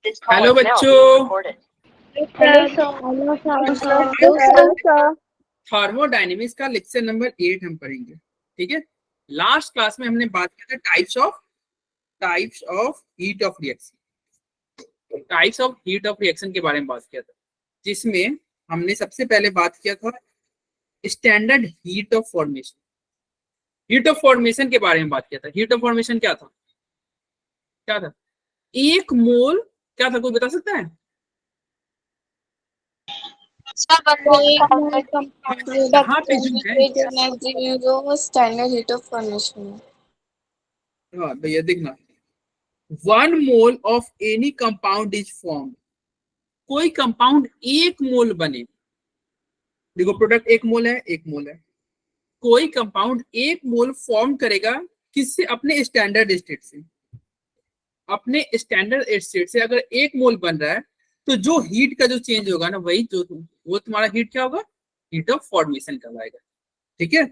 Hello बच्चों, thermodynamics का lecture number 8 हम पढ़ेंगे। ठीक है, लास्ट क्लास में हमने बात किया था types of heat of reaction के बारे में बात किया था, जिसमें हमने सबसे पहले बात किया था स्टैंडर्ड हीट ऑफ फॉर्मेशन के बारे में बात किया था। हीट ऑफ फॉर्मेशन क्या था? एक मोल क्या था, कोई बता सकता है? यहाँ पे जो है स्टैंडर्ड हीट ऑफ फॉर्मेशन। हाँ भैया देखना, 1 mole of any compound is form. कोई कंपाउंड 1 मोल बने, देखो प्रोडक्ट 1 मोल है, 1 मोल है। कोई कंपाउंड 1 मोल फॉर्म करेगा किससे? अपने स्टैंडर्ड स्टेट से। अपने स्टैंडर्ड स्टेट से अगर 1 मोल बन रहा है तो जो हीट का जो चेंज होगा ना, वही जो वो तुम्हारा हीट क्या होगा? हीट ऑफ फॉर्मेशन कहलाएगा। ठीक है,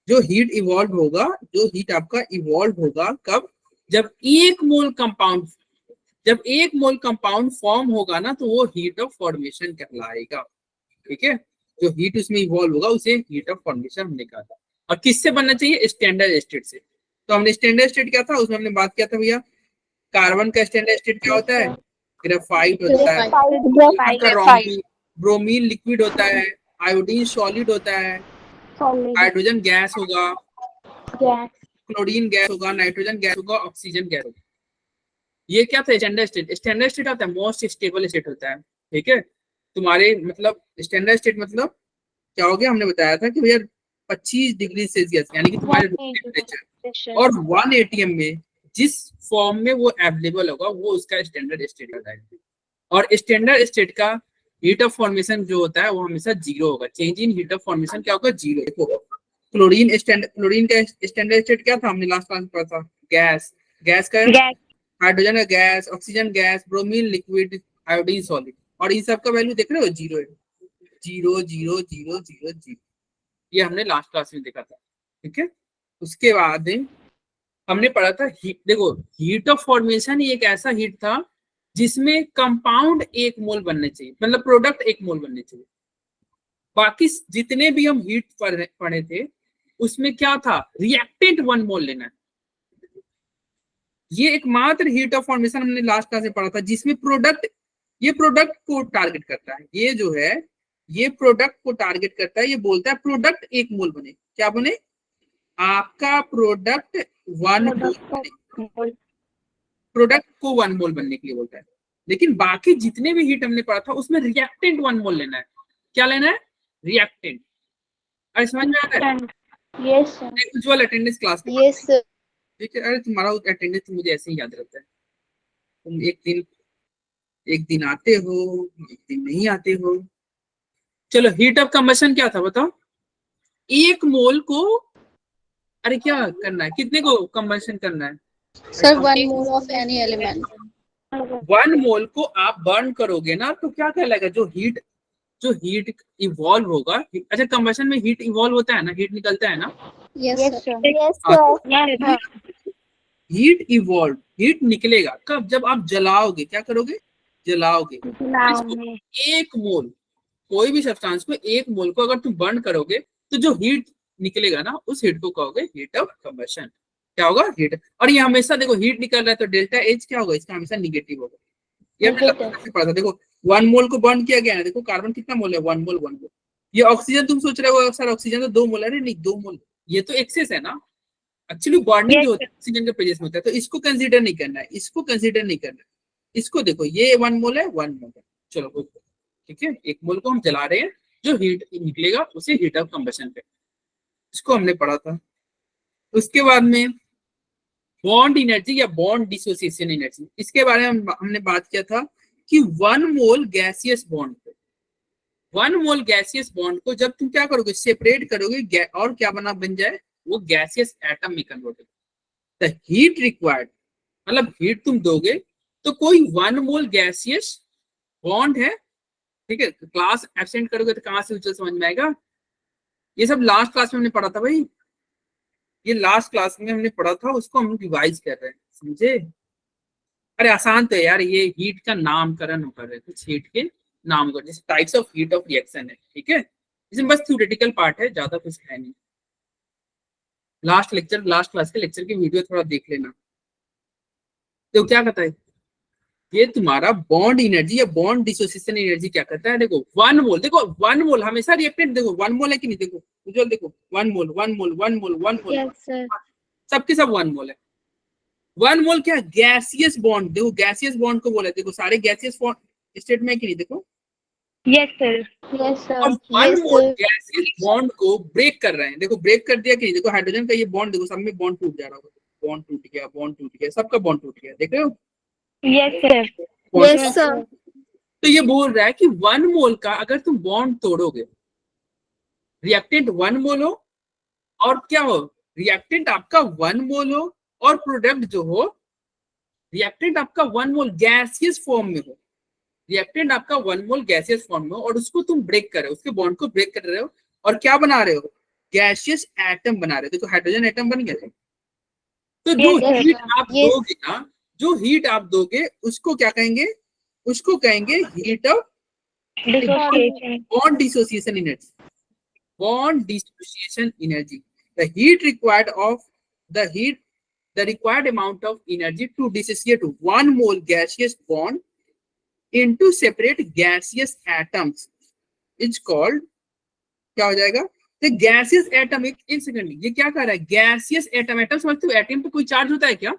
जो हीट इवॉल्व होगा, जो हीट आपका इवॉल्व होगा कब? जब 1 मोल कंपाउंड फॉर्म होगा ना, तो वो हीट ऑफ फॉर्मेशन कहलाएगा। ठीक है, जो हीट उसमें इवॉल्व होगा उसे हीट ऑफ फॉर्मेशन हमने कहा था। और किससे बनना चाहिए? स्टैंडर्ड स्टेट से। तो हमने स्टैंडर्ड स्टेट क्या था, उसमें हमने बात किया था भैया, कार्बन का स्टैंडर्ड स्टेट क्या होता है? ग्रेफाइट होता है, ब्रोमीन लिक्विड होता है, आयोडीन सॉलिड होता है, हाइड्रोजन गैस होगा, क्लोरीन गैस होगा, नाइट्रोजन गैस होगा, ऑक्सीजन गैस होगा। ये क्या था? Standard state. स्टैंडर्ड स्टेट होता है मोस्ट स्टेबल स्टेट होता है। ठीक है, तुम्हारे मतलब स्टैंडर्ड स्टेट मतलब क्या हो गया? हमने बताया था कि भैया 25 डिग्री सेल्सियस यानी कि तुम्हारे टेम्परेचर और 1 एटीएम में जिस फॉर्म में वो अवेलेबल होगा वो उसका स्टैंडर्ड स्टेट होता है। और स्टैंडर्ड स्टेट का हीट ऑफ फॉर्मेशन जो होता है वो हमेशा 0 होगा। Change in heat of formation क्या होगा? 0। देखो क्लोरीन का स्टैंडर्ड स्टेट क्या था? हमने लास्ट क्लास में पढ़ा था, गैस का, हाइड्रोजन का gas, oxygen gas, bromine liquid, iodine solid. और इन सब का वैल्यू देख रहे हो? 0 है। 0 0 0 0 0। ये हमने लास्ट क्लास में देखा था। ठीक है, उसके बाद हमने पढ़ा था देखो हीट ऑफ फॉर्मेशन ही एक ऐसा हीट था जिसमें कंपाउंड 1 मोल बनने चाहिए, मतलब प्रोडक्ट 1 मोल बनने चाहिए। बाकी जितने भी हम हीट पढ़े थे उसमें क्या था? रिएक्टेंट 1 मोल लेना है। ये एकमात्र हीट ऑफ फॉर्मेशन हमने लास्ट क्लास में पढ़ा था जिसमें ये प्रोडक्ट को टारगेट करता है। ये जो है ये प्रोडक्ट को टारगेट करता है। ये बोलता है प्रोडक्ट 1 मोल बने। क्या बने? आपका प्रोडक्ट 1 मोल बने। प्रोडक्ट को 1 मोल बनने के लिए बोलता है। लेकिन बाकी जितने भी हीट हमने पढ़ा था उसमें रिएक्टेंट 1 मोल लेना है। क्या लेना है? रिएक्टेंट। अरे समझ में आ रहा है? Yes sir. Ujjwal attendance class में। Yes sir. ठीक है, अरे तुम्हारा अटेंडेंस तो मुझे ऐसे ही याद रहता है। तुम एक दिन आते हो, एक दिन नहीं आते हो। चलो, हीट ऑफ कंबशन क्या था बताओ? 1 मोल को, अरे क्या करना है, कितने को कंबशन करना है sir 1 mole of any element. 1 mole को आप बर्न करोगे ना तो क्या कहलाएगा? जो हीट इवॉल्व होगा। अच्छा, कंबशन में हीट इवॉल्व होता है ना, हीट निकलता है ना। Yes sir. Heat evolve, heat निकलेगा कब? जब आप जलाओगे। क्या करोगे? जलाओगे। इसको 1 मोल, कोई भी सब्सटेंस को 1 मोल को अगर तुम बर्न करोगे तो जो हीट निकलेगा ना उस हीट को कहोगे हीट ऑफ कंबशन। क्या होगा? हीट। और ये हमेशा देखो हीट निकल रहा है तो डेल्टा एच क्या होगा? इसका हमेशा निगेटिव होगा। ये हमने लास्ट में पढ़ा था। देखो 1 मोल को बर्न किया गया है, देखो कार्बन कितना मोल है? 1 मोल 1 मोल। ये ऑक्सीजन तुम सोच रहे हो सर ऑक्सीजन तो 2 मोल है। नहीं, 2 मोल। ये तो एक्सेस है ना। एक्चुअली बॉन्डिंग जो होता है ऑक्सीजन के पेजेस में होता है, तो इसको कंसीडर नहीं करना है, इसको कंसीडर नहीं करना है। इसको देखो, ये 1 मोल है, 1 मोल है। चलो ठीक है, 1 मोल को हम जला रहे हैं, जो हीट निकलेगा उसे हीट ऑफ कंबशन पे, इसको हमने पढ़ा था। उसके बाद में बॉन्ड एनर्जी या बॉन्ड डिसोसिएशन एनर्जी, इसके बारे में हमने बात किया था कि 1 मोल गैसियस बॉन्ड को, 1 मोल गैसियस बॉन्ड को जब तुम क्या करोगे? सेपरेट करोगे और क्या बन जाए? वो गैसियस एटम में कन्वर्ट होगा। द हीट रिक्वायर्ड, मतलब हीट तुम दोगे तो कोई 1 मोल गैसियस बॉन्ड है। ठीक है, क्लास एब्सेंट करोगे तो कहां से उज्जवल समझ में आएगा? ये सब लास्ट क्लास में हमने पढ़ा था भाई, ये लास्ट क्लास में हमने पढ़ा था, उसको हम रिवाइज कर रहे हैं, समझे? अरे आसान तो है यार, ये हीट का नामकरण कर रहे थे, हीट के नामकरण, जैसे types of heat of reaction है, ठीक है। इसमें बस थ्योरेटिकल पार्ट है, ज्यादा कुछ है नहीं। लास्ट क्लास के लेक्चर की वीडियो थोड़ा देख लेना। तो क्या कहता है ये तुम्हारा बॉन्ड एनर्जी या बॉन्ड डिसोसिएशन एनर्जी क्या करता है, देखो 1 मोल, देखो 1 मोल हमेशा रिएक्टेंट, देखो 1 मोल है कि नहीं, देखो उज्जवल देखो 1 मोल 1 मोल 1 मोल 1 मोल, Yes, sir. सबके सब 1 मोल है। 1 मोल क्या, गैसियस बॉन्ड, देखो गैसियस बॉन्ड को बोला, देखो सारे गैसियस स्टेट में है कि नहीं, देखो। Yes, sir. Yes, sir. और 1 मोल sir. गैसियस बॉन्ड को ब्रेक कर रहे हैं, देखो ब्रेक कर दिया कि नहीं, देखो हाइड्रोजन का ये बॉन्ड, देखो सब में बॉन्ड टूट जा रहा होगा, बॉन्ड टूट गया, बॉन्ड टूट गया, सबका बॉन्ड टूट गया, देख रहे हो। Yes, sir. Yes, sir. तो ये बोल रहा है कि 1 मोल का अगर तुम बॉन्ड तोड़ोगे, रिएक्टेंट 1 मोल हो और क्या हो, रिएक्टेंट आपका 1 मोल हो और प्रोडक्ट जो हो, रिएक्टेंट आपका 1 मोल गैसियस फॉर्म में हो, रिएक्टेंट आपका 1 मोल गैसियस फॉर्म में हो, और उसको तुम ब्रेक कर रहे हो, उसके बॉन्ड को ब्रेक कर रहे हो, और क्या बना रहे हो, गैसियस एटम बना रहे हो, देखो हाइड्रोजन एटम बन गया। तो जो Yes, हीट आप Yes. दोगे ना, जो हीट आप दोगे उसको क्या कहेंगे, उसको कहेंगे heat of Dissociation. bond dissociation energy. Bond dissociation energy. The heat required of the required amount of energy to dissociate 1 mole gaseous bond into separate gaseous atoms is called, क्या हो जाएगा, तो गैसियस एटम, एक second, ये क्या कर रहा है, गैसियस एटम, एटम समझते हो, एटम पे कोई चार्ज होता है क्या,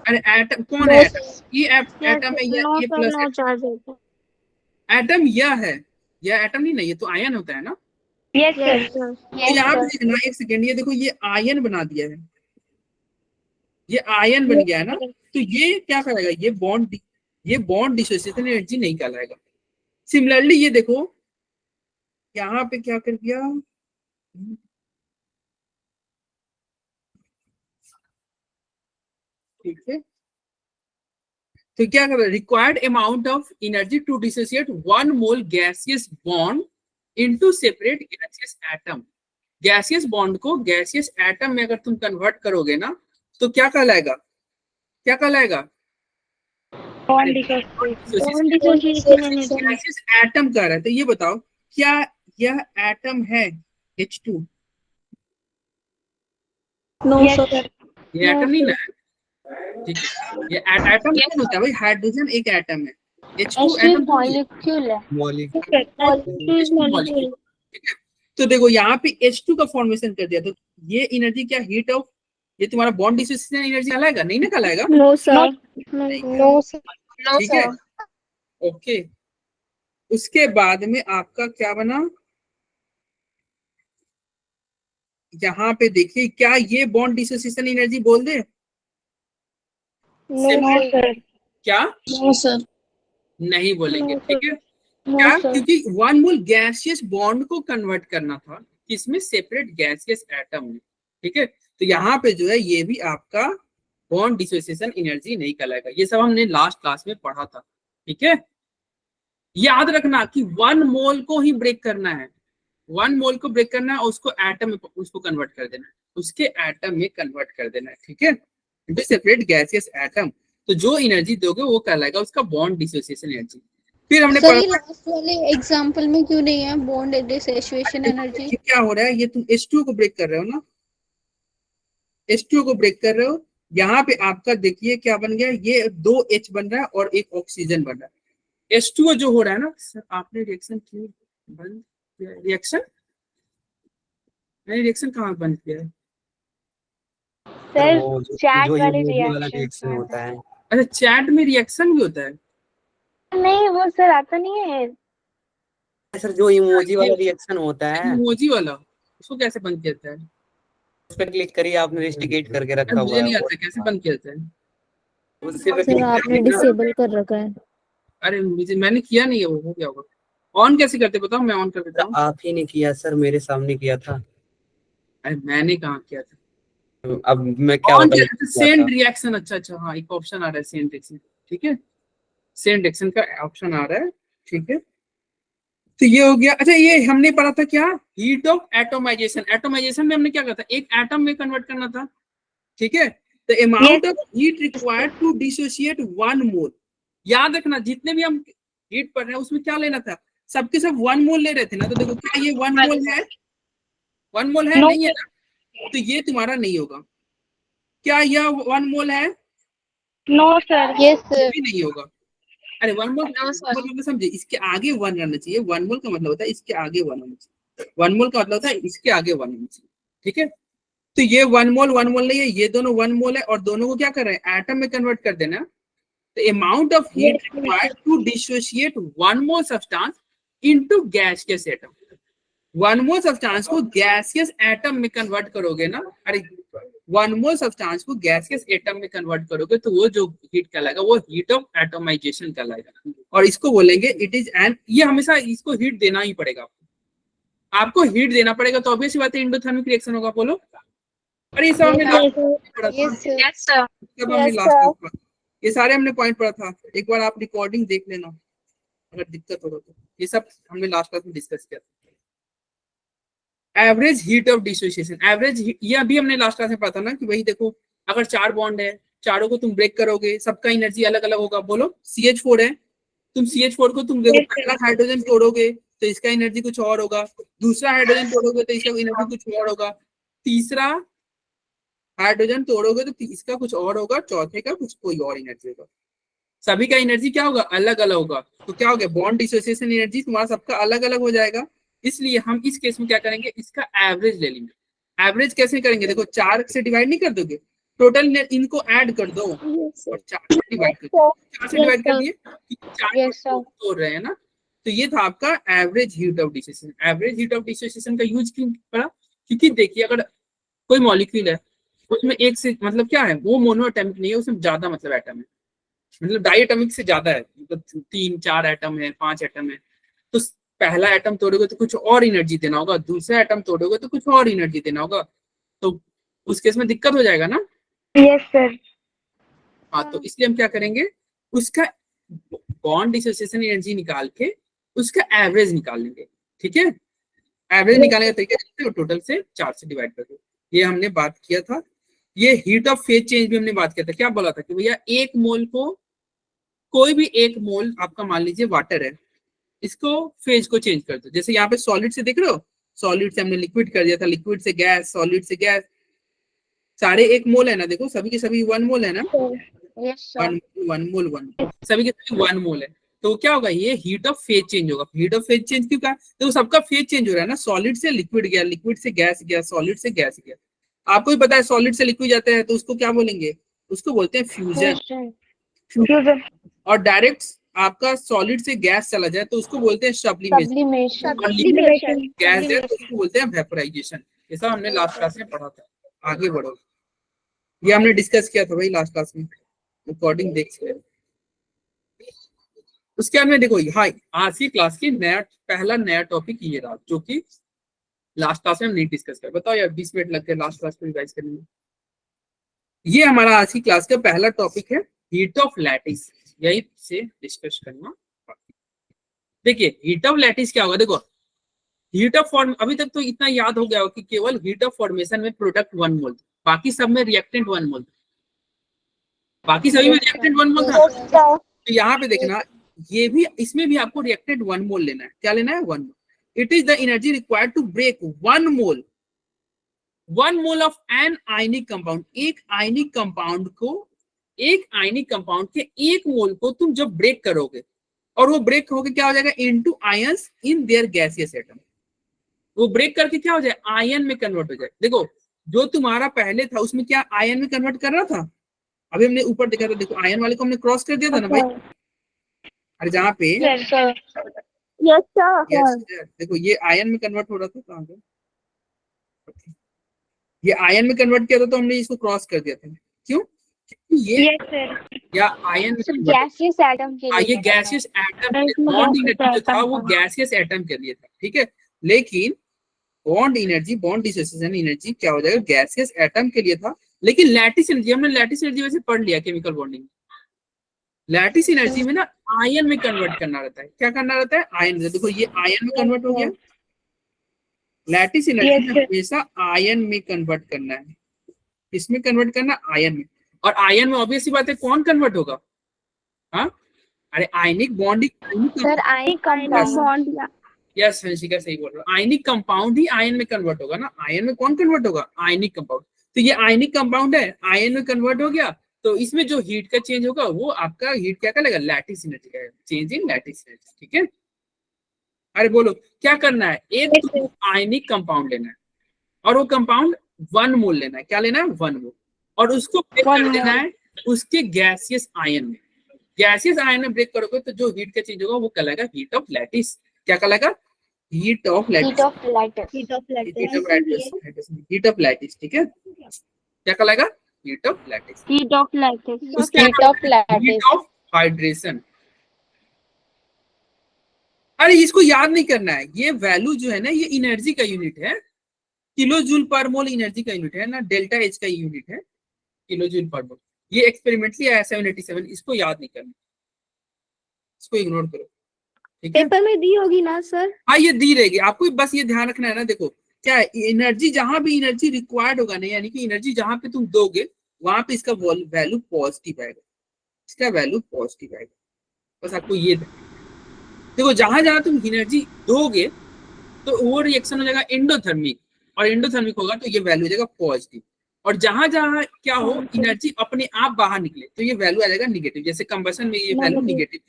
अरे एटम कौन है, ये एटम है, ये प्लस No charge होता एटम, यह है, यह एटम नहीं ना, ये तो आयन होता है ना। Yes, है। Yes, sir. sir. तो यहाँ पे देखना, एक सेकेंड, ये देखो ये आयन बना दिया है, ये आयन बन गया है ना, तो ये क्या करेगा, ये बॉन्ड डिसोसिएशन एनर्जी नहीं कहलाएगा। सिमिलरली ये देखो यहाँ पे क्या कर दिया, ठीक है, तो क्या कर रहा है, required amount of energy to dissociate 1 mole gaseous bond into separate gaseous atom. Gaseous bond को गैसियस एटम में अगर तुम कन्वर्ट करोगे ना, तो क्या कहलाएगा, क्या कहलाएगा, Bond dissociation energy. Gaseous atom कह रहा है। तो ये बताओ क्या यह एटम है H2, No, Yes, sir. sir. ये एटम नहीं ना है, ठीक है, ये एटम कौन होता है भाई, हाइड्रोजन एक एटम है, H2 एटम molecule है। मॉलिक्यूल। तो देखो यहाँ पे H2 का फॉर्मेशन कर दिया, तो ये एनर्जी क्या, हीट ऑफ, ये तुम्हारा बॉन्ड डिसोसिएशन एनर्जी कहलाएगा, नहीं ना कहलाएगा, No, sir. No, sir. ठीक है, ओके। उसके बाद में आपका क्या बना, यहाँ पे देखिए, क्या ये बॉन्ड डिसोसिएशन एनर्जी बोल दे, No, sir. क्या No, sir. नहीं बोलेंगे, ठीक है, No, क्या, sir. क्योंकि 1 मोल गैसियस बॉन्ड को कन्वर्ट करना था किसमें, सेपरेट गैसियस एटम में, ठीक है। तो यहाँ पे जो है ये भी आपका बॉन्ड डिसोसिएशन एनर्जी नहीं कहलाएगा। ये सब हमने लास्ट क्लास में पढ़ा था, ठीक है। याद रखना कि 1 मोल को ही ब्रेक करना है, 1 मोल को ब्रेक करना है और उसको एटम में उसको कन्वर्ट कर देना है, उसके एटम में कन्वर्ट कर देना है, ठीक है, इनटू सेपरेट गैसियस एटम। तो जो एनर्जी दोगे वो कहलाएगा उसका बॉन्ड डिसोसिएशन एनर्जी। फिर हमने सर ये पढ़ा लास्ट वाले एग्जांपल में क्यों नहीं है बॉन्ड डिसोसिएशन एनर्जी? ये क्या हो रहा है, ये तुम H2 को ब्रेक कर रहे हो ना, H2 को ब्रेक कर रहे हो, यहाँ पे आपका देखिए क्या बन गया, ये 2 H बन रहा है और एक ऑक्सीजन बन रहा है। H2 जो हो रहा है ना, सर आपने रिएक्शन क्यों बंद किया, रिएक्शन नहीं, रिएक्शन कहाँ बंद किया है, सर चैट वाले वाला रिएक्शन रिएक्शन होता है। अच्छा चैट में रिएक्शन भी होता है, नहीं वो सर आता नहीं है। सर जो इमोजी वाला रिएक्शन होता है, इमोजी वाला, उसको कैसे बंद किया जाता है, उस पर क्लिक करिए, आपने इन्वेस्टिगेट करके रखा हुआ मुझे है नहीं आता कैसे बंद किया जाता है, उससे पे सर क्लिक आपने करके ना, डिसेबल कर रखा है। अरे मुझे मैंने किया नहीं है, वो हो गया होगा। ऑन कैसे करते बताओ, मैं ऑन कर देता हूँ। आप ही ने किया सर, मेरे सामने किया था। अरे मैंने कहाँ किया था, अब मैं क्या ऑन बताऊं, किया, सेंड रिएक्शन, अच्छा अच्छा, हाँ एक ऑप्शन आ रहा है सेंड रिएक्शन, ठीक है, सेंड रिएक्शन का ऑप्शन आ रहा है, ठीक है। तो ये हो गया। अच्छा ये हमने पढ़ा था क्या, हीट ऑफ एटोमाइजेशन, एटोमाइजेशन में हमने क्या कहा था, एक एटम में कन्वर्ट करना था, ठीक है। The amount of heat required to dissociate 1 mole. याद रखना जितने भी हम हीट पढ़ रहे हैं उसमें क्या लेना था, सबके सब 1 मोल ले रहे थे ना। तो देखो क्या ये 1 मोल है, 1 मोल है No, नहीं है ना, तो ये तुम्हारा नहीं होगा। क्या यह 1 मोल है? No sir. Yes, ये sir. भी नहीं होगा। अरे 1 मोल No, sir. मतलब समझे, इसके आगे 1 रहना चाहिए। 1 मोल का मतलब होता है इसके आगे 1 होना चाहिए। 1 मोल का मतलब होता है इसके आगे 1 होना चाहिए। ठीक है, तो ये 1 मोल नहीं है, ये दोनों 1 मोल है, और दोनों को क्या कर रहे हैं, एटम में कन्वर्ट कर देना। The amount of heat required to dissociate 1 mole substance into gaseous atom। 1 mole substance को gaseous atom में कन्वर्ट करोगे ना, अरे 1 mole substance को gaseous atom में कन्वर्ट करोगे तो वो जो हीट कहलाएगा वो हीट ऑफ एटोमाइजेशन कहलाएगा। और इसको बोलेंगे इट इज एन, ये हमेशा इसको हीट देना ही पड़ेगा, आपको हीट देना पड़ेगा। तो ऑब्वियस बात है इंडोथर्मिक रिएक्शन होगा। बोलो, अरे ये सब हमने Yes, last sir. Yes, sir. ये सारे हमने पॉइंट पढ़ा था। एक बार आप रिकॉर्डिंग देख लेना अगर दिक्कत हो तो। ये सब हमने लास्ट क्लास में डिस्कस किया था। Average heat of dissociation, average ये अभी हमने लास्ट क्लास में पढ़ा था ना कि वही देखो, अगर 4 बॉन्ड है, चारों को तुम ब्रेक करोगे, सबका एनर्जी अलग अलग होगा। बोलो, CH4 है, तुम CH4 को तुम देखो, पहला हाइड्रोजन तोड़ोगे तो इसका एनर्जी कुछ और होगा, दूसरा हाइड्रोजन तोड़ोगे तो इसका एनर्जी कुछ और होगा, तीसरा हाइड्रोजन तोड़ोगे तो इसका कुछ और होगा, चौथे का कुछ कोई और एनर्जी होगा। सभी का एनर्जी क्या होगा, अलग अलग होगा। तो क्या हो गया, बॉन्ड डिसोसिएशन एनर्जी तुम्हारा सबका अलग अलग हो जाएगा। इसलिए हम इस केस में क्या करेंगे, इसका एवरेज ले लेंगे। एवरेज कैसे करेंगे, देखो 4 से डिवाइड नहीं कर दोगे, टोटल इनको ऐड कर दो और 4 से डिवाइड कर दो। 4 से डिवाइड कर दिए, 4 तोड़ रहे हैं ना। तो ये था आपका average heat of dissociation. Average heat of dissociation का यूज क्यों पड़ा, क्योंकि देखिए अगर कोई मॉलिक्यूल है उसमें एक से मतलब क्या है, वो मोनोएटॉमिक नहीं है, उसमें ज्यादा मतलब एटम है, मतलब डाइएटॉमिक से ज्यादा है, मतलब 3-4 एटम है, 5 एटम है। तो पहला एटम तोड़ोगे तो कुछ और एनर्जी देना होगा, दूसरा एटम तोड़ोगे तो कुछ और एनर्जी देना होगा, तो उस केस में दिक्कत हो जाएगा ना। Yes sir. हाँ, तो इसलिए हम क्या करेंगे, उसका बॉन्ड डिसोसिएशन एनर्जी निकाल के उसका एवरेज निकाल लेंगे। ठीक है, एवरेज निकालने का तरीका टोटल से 4 से डिवाइड कर दो। ये हमने बात किया था। ये हीट ऑफ फेज चेंज भी हमने बात किया था। क्या बोला था कि भैया एक मोल को, कोई भी एक मोल आपका मान लीजिए वाटर है, इसको फेज को चेंज कर दो। जैसे यहाँ पे सॉलिड से देख रहे हो, सॉलिड से हमने लिक्विड कर दिया था, लिक्विड से गैस, सॉलिड से गैस, सारे 1 मोल है ना। देखो सभी के सभी 1 मोल है ना, Yes, sir. 1 मोल सभी के सभी 1 मोल है। तो क्या होगा, ये हीट ऑफ फेज चेंज होगा। हीट ऑफ फेज चेंज क्यों कहा, तो सबका फेज चेंज हो रहा है ना, सॉलिड से लिक्विड गया, लिक्विड से गैस गया, सॉलिड से गैस गया। आपको भी पता है सॉलिड से लिक्विड जाता है तो उसको क्या बोलेंगे, उसको बोलते हैं फ्यूजन। और डायरेक्ट आपका सॉलिड से गैस चला जाए तो उसको बोलते हैं सब्लिमेशन। और लिक्विड गैस है तो उसको बोलते हैं वेपोराइजेशन। ये सब हमने लास्ट क्लास में पढ़ा था। आगे बढ़ो, ये हमने डिस्कस किया था भाई लास्ट क्लास में, रिकॉर्डिंग देख सकते। उसके बाद में देखो, हाँ आज की क्लास की पहला नया टॉपिक ये रहा जो कि लास्ट क्लास में हम नहीं डिस्कस कर। बताओ यार 20 मिनट लगते हैं लास्ट क्लास को रिवाइज करने में। ये हमारा आज की क्लास का पहला टॉपिक है हीट ऑफ लैटिस, यही से डिस्कस करना। देखिए हीट ऑफ लैटिस क्या होगा, देखो हीट ऑफ फॉर्म, अभी तक तो इतना याद हो गया हो कि केवल हीट ऑफ फॉर्मेशन में प्रोडक्ट 1 मोल, बाकी सब में रिएक्टेंट 1 मोल, बाकी सभी में रिएक्टेंट 1 मोल था। तो यहाँ पे देखना, ये भी, इसमें भी आपको रिएक्टेंट 1 मोल लेना है। क्या लेना है, 1 mole. It is the energy required to break 1 mole of an ionic compound. एक आयनिक कंपाउंड के 1 मोल को तुम जब ब्रेक करोगे, और वो ब्रेक होके क्या हो जाएगा, into ions in their gaseous atom. वो ब्रेक करके क्या हो जाए, आयन में कन्वर्ट हो जाए। देखो जो तुम्हारा पहले था उसमें क्या आयन में कन्वर्ट कर रहा था, अभी हमने ऊपर देखा था, देखो आयन वाले को हमने क्रॉस कर दिया था ना भाई। अरे जहाँ पे यस सर। देखो ये आयन में कन्वर्ट हो रहा था, कहाँ पे ये आयन में कन्वर्ट किया था, तो हमने इसको क्रॉस कर दिया था। क्यों, ये या आयन गैसियस एटम के लिए, ये गैसियस एटम बॉन्ड एनर्जी जो था वो गैसियस एटम के लिए था। ठीक है, लेकिन bond energy, bond dissociation energy क्या हो जाएगा, गैसियस एटम के लिए था। लेकिन लैटिस एनर्जी, हमने लैटिस एनर्जी वैसे पढ़ लिया केमिकल बॉन्डिंग। लैटिस एनर्जी में ना आयन में कन्वर्ट करना रहता है। क्या करना रहता है, आयन। देखो ये आयन में कन्वर्ट हो गया, लैटिस एनर्जी में हमेशा आयन में कन्वर्ट करना है। इसमें कन्वर्ट करना, आयन में। और आयन में ऑब्वियस सी बात है कौन कन्वर्ट होगा? हाँ, अरे ionic bond sir ionic compound yes Hansika सही बोल रहा है, आयनिक कंपाउंड ही आयन में कन्वर्ट होगा ना। आयन में कौन कन्वर्ट होगा? Ionic compound. तो ये आयनिक कंपाउंड है, आयन में कन्वर्ट हो गया, तो इसमें जो हीट का चेंज होगा वो आपका हीट क्या कहलाएगा? लैटिस एनर्जी का, चेंज इन लैटिस एनर्जी। ठीक है, अरे बोलो क्या करना है? एक आयनिक कंपाउंड लेना है और वो कंपाउंड 1 मोल लेना है। क्या लेना है? 1 मोल, और उसको ब्रेक कर देना है उसके गैसियस आयन में। गैसियस आयन में ब्रेक करोगे तो जो हीट का चेंज होगा वो कहलाएगा हीट ऑफ लैटिस। क्या कहलाएगा? Heat of lattice, heat of lattice. ठीक है, क्या कहलाएगा? Heat of lattice, heat of lattice, heat of hydration. अरे इसको याद नहीं करना है, ये वैल्यू जो है ना ये एनर्जी का यूनिट है, किलो जूल पर मोल एनर्जी का यूनिट है ना, डेल्टा एच का यूनिट है किलो जूल पर मोल। ये एक्सपेरिमेंटली आया 787, इसको याद नहीं करना, इसको इग्नोर करो। ठीक है, पेपर में दी होगी ना सर? हाँ ये दी रहेगी आपको, बस ये ध्यान रखना है ना। देखो क्या है, एनर्जी जहां भी एनर्जी रिक्वायर्ड होगा ना, यानी कि एनर्जी जहां पे तुम दोगे वहां पे इसका वैल्यू पॉजिटिव आएगा, इसका वैल्यू पॉजिटिव आएगा। बस आपको ये देखो, जहां जहां तुम एनर्जी दोगे तो वो रिएक्शन हो जाएगा एंडोथर्मिक, और एंडोथर्मिक होगा तो ये वैल्यू हो जाएगा पॉजिटिव। और जहां जहां क्या हो, एनर्जी अपने आप बाहर निकले तो ये वैल्यू आ जाएगा निगेटिव। जैसे कंबशन में ये वैल्यू निगेटिव,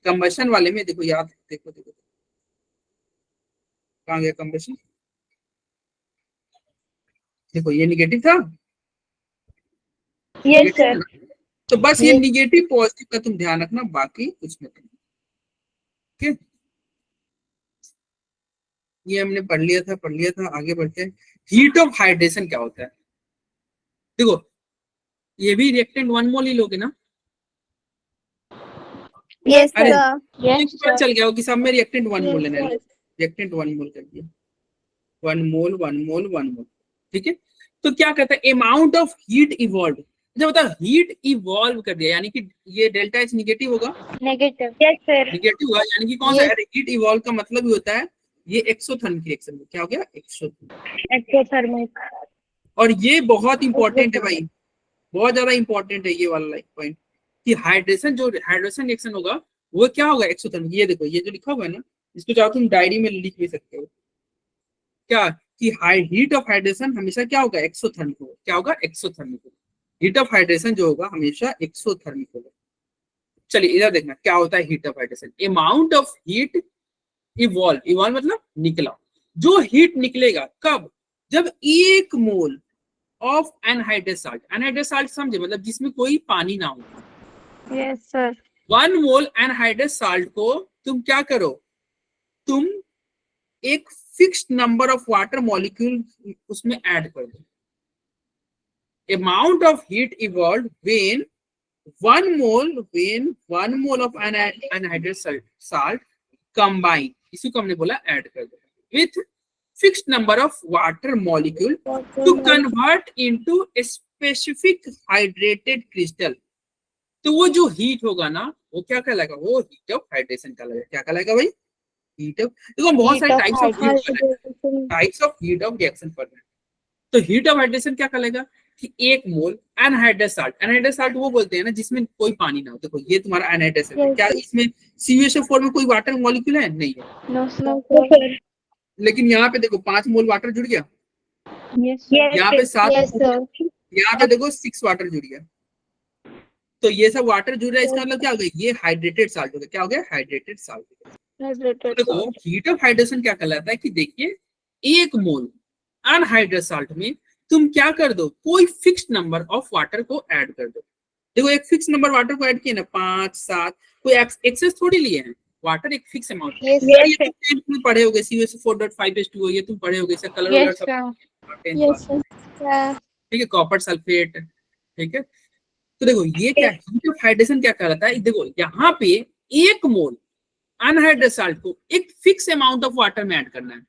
कंबशन वाले में देखो, याद देखो देखो कहाँ गया कंबशन, देखो ये निगेटिव था। Yes sir. तो बस ये निगेटिव पॉजिटिव का तुम ध्यान रखना, बाकी कुछ मत। ठीक है, ये हमने पढ़ लिया था, आगे बढ़ते हैं। हीट ऑफ हाइड्रेशन क्या होता है? देखो ये भी रिएक्टेंट 1 मोल ही लोगे ना? यस अरे सर, यस पता चल गया हो कि सब में रिएक्टेंट 1 मोल लेना है, रिएक्टेंट 1 मोल कर दिया, 1 मोल 1 मोल 1 मोल। ठीक है, तो क्या कहता है? Amount of heat evolve. जब बता हीट इवॉल्व कर दिया यानी कि ये डेल्टा एच निगेटिव होगा, नेगेटिव। Yes sir. निगेटिव हुआ यानी कि कौन सा? अरे हीट इवॉल्व का मतलब ही होता है ये एक्सोथर्मिक रिएक्शन में। क्या हो गया? एक्सोथर्मिक। और ये बहुत इंपॉर्टेंट है भाई, बहुत ज्यादा इंपॉर्टेंट है ये वाला पॉइंट कि हाइड्रेशन, जो हाइड्रेशन रिएक्शन होगा वो क्या होगा? एक्सोथर्मिक। ये देखो ये जो लिखा हुआ है ना, इसको चाहो तुम डायरी में लिख भी सकते हो, क्या कि हीट ऑफ हाइड्रेशन हमेशा क्या होगा? एक्सोथर्मिक होगा। क्या होगा? एक्सोथर्मिक होगा। हीट ऑफ हाइड्रेशन जो होगा हमेशा एक्सोथर्मिक होगा। चलिए इधर देखना क्या होता है heat of hydration. Amount of heat evolve, evolve मतलब निकला, जो हीट निकलेगा कब? जब 1 mole of anhydrous salt, anhydrous salt समझे मतलब जिसमें कोई पानी ना हो। Yes sir. 1 मोल एनहाइड्रस साल्ट को तुम क्या करो? तुम एक fixed number of water molecule उसमें ऐड कर दो। Amount of heat evolve when 1 mole of anhydrous salt combine, इसी को हमने बोला ऐड कर दो, with fixed number of water molecule to convert into a specific hydrated crystal। तो वो जो हीट होगा ना वो क्या कहलाएगा? वो हीट ऑफ हाइड्रेशन कहलाएगा। क्या कहलाएगा भाई? Heat of. देखो बहुत सारे types of heat of reaction पढ़ रहे हैं, तो हीट ऑफ हाइड्रेशन क्या कहलाएगा कि 1 मोल एनहाइड्रस साल्ट, एनहाइड्रस साल्ट वो बोलते हैं ना जिसमें कोई पानी ना हो। देखो ये तुम्हारा एनहाइड्रस है, क्या इसमें CuSO4 में कोई वाटर मॉलिक्यूल है? नहीं है। No sir. लेकिन यहाँ पे देखो 5 मोल वाटर जुड़ गया, यहाँ पे 7, यहाँ पे देखो 6 वाटर जुड़ गया, तो ये सब वाटर जुड़ रहा है, इसका मतलब क्या हो गया? ये हाइड्रेटेड साल्ट हो गया। क्या हो गया? हाइड्रेटेड साल्ट हो गया। तो देखो हीट ऑफ हाइड्रेशन क्या कहलाता है कि देखिए 1 मोल अनहाइड्रस साल्ट में तुम क्या कर दो? कोई फिक्स्ड नंबर ऑफ वाटर को ऐड कर दो। देखो एक फिक्स नंबर वाटर को ऐड किया ना, 5 7, कोई एक्सेस थोड़ी लिए हैं, वाटर एक फिक्स अमाउंट। ये तुम पढ़े होगे CuSO4.5H2O, ये तुम पढ़े होगे इसका कलर सब। ठीक है, कॉपर सल्फेट। ठीक है, तो देखो ये क्या हीट ऑफ हाइड्रेशन क्या कहलाता है? देखो यहाँ पे 1 मोल अनहाइड्रस साल्ट को एक फिक्स अमाउंट ऑफ वाटर में ऐड करना है,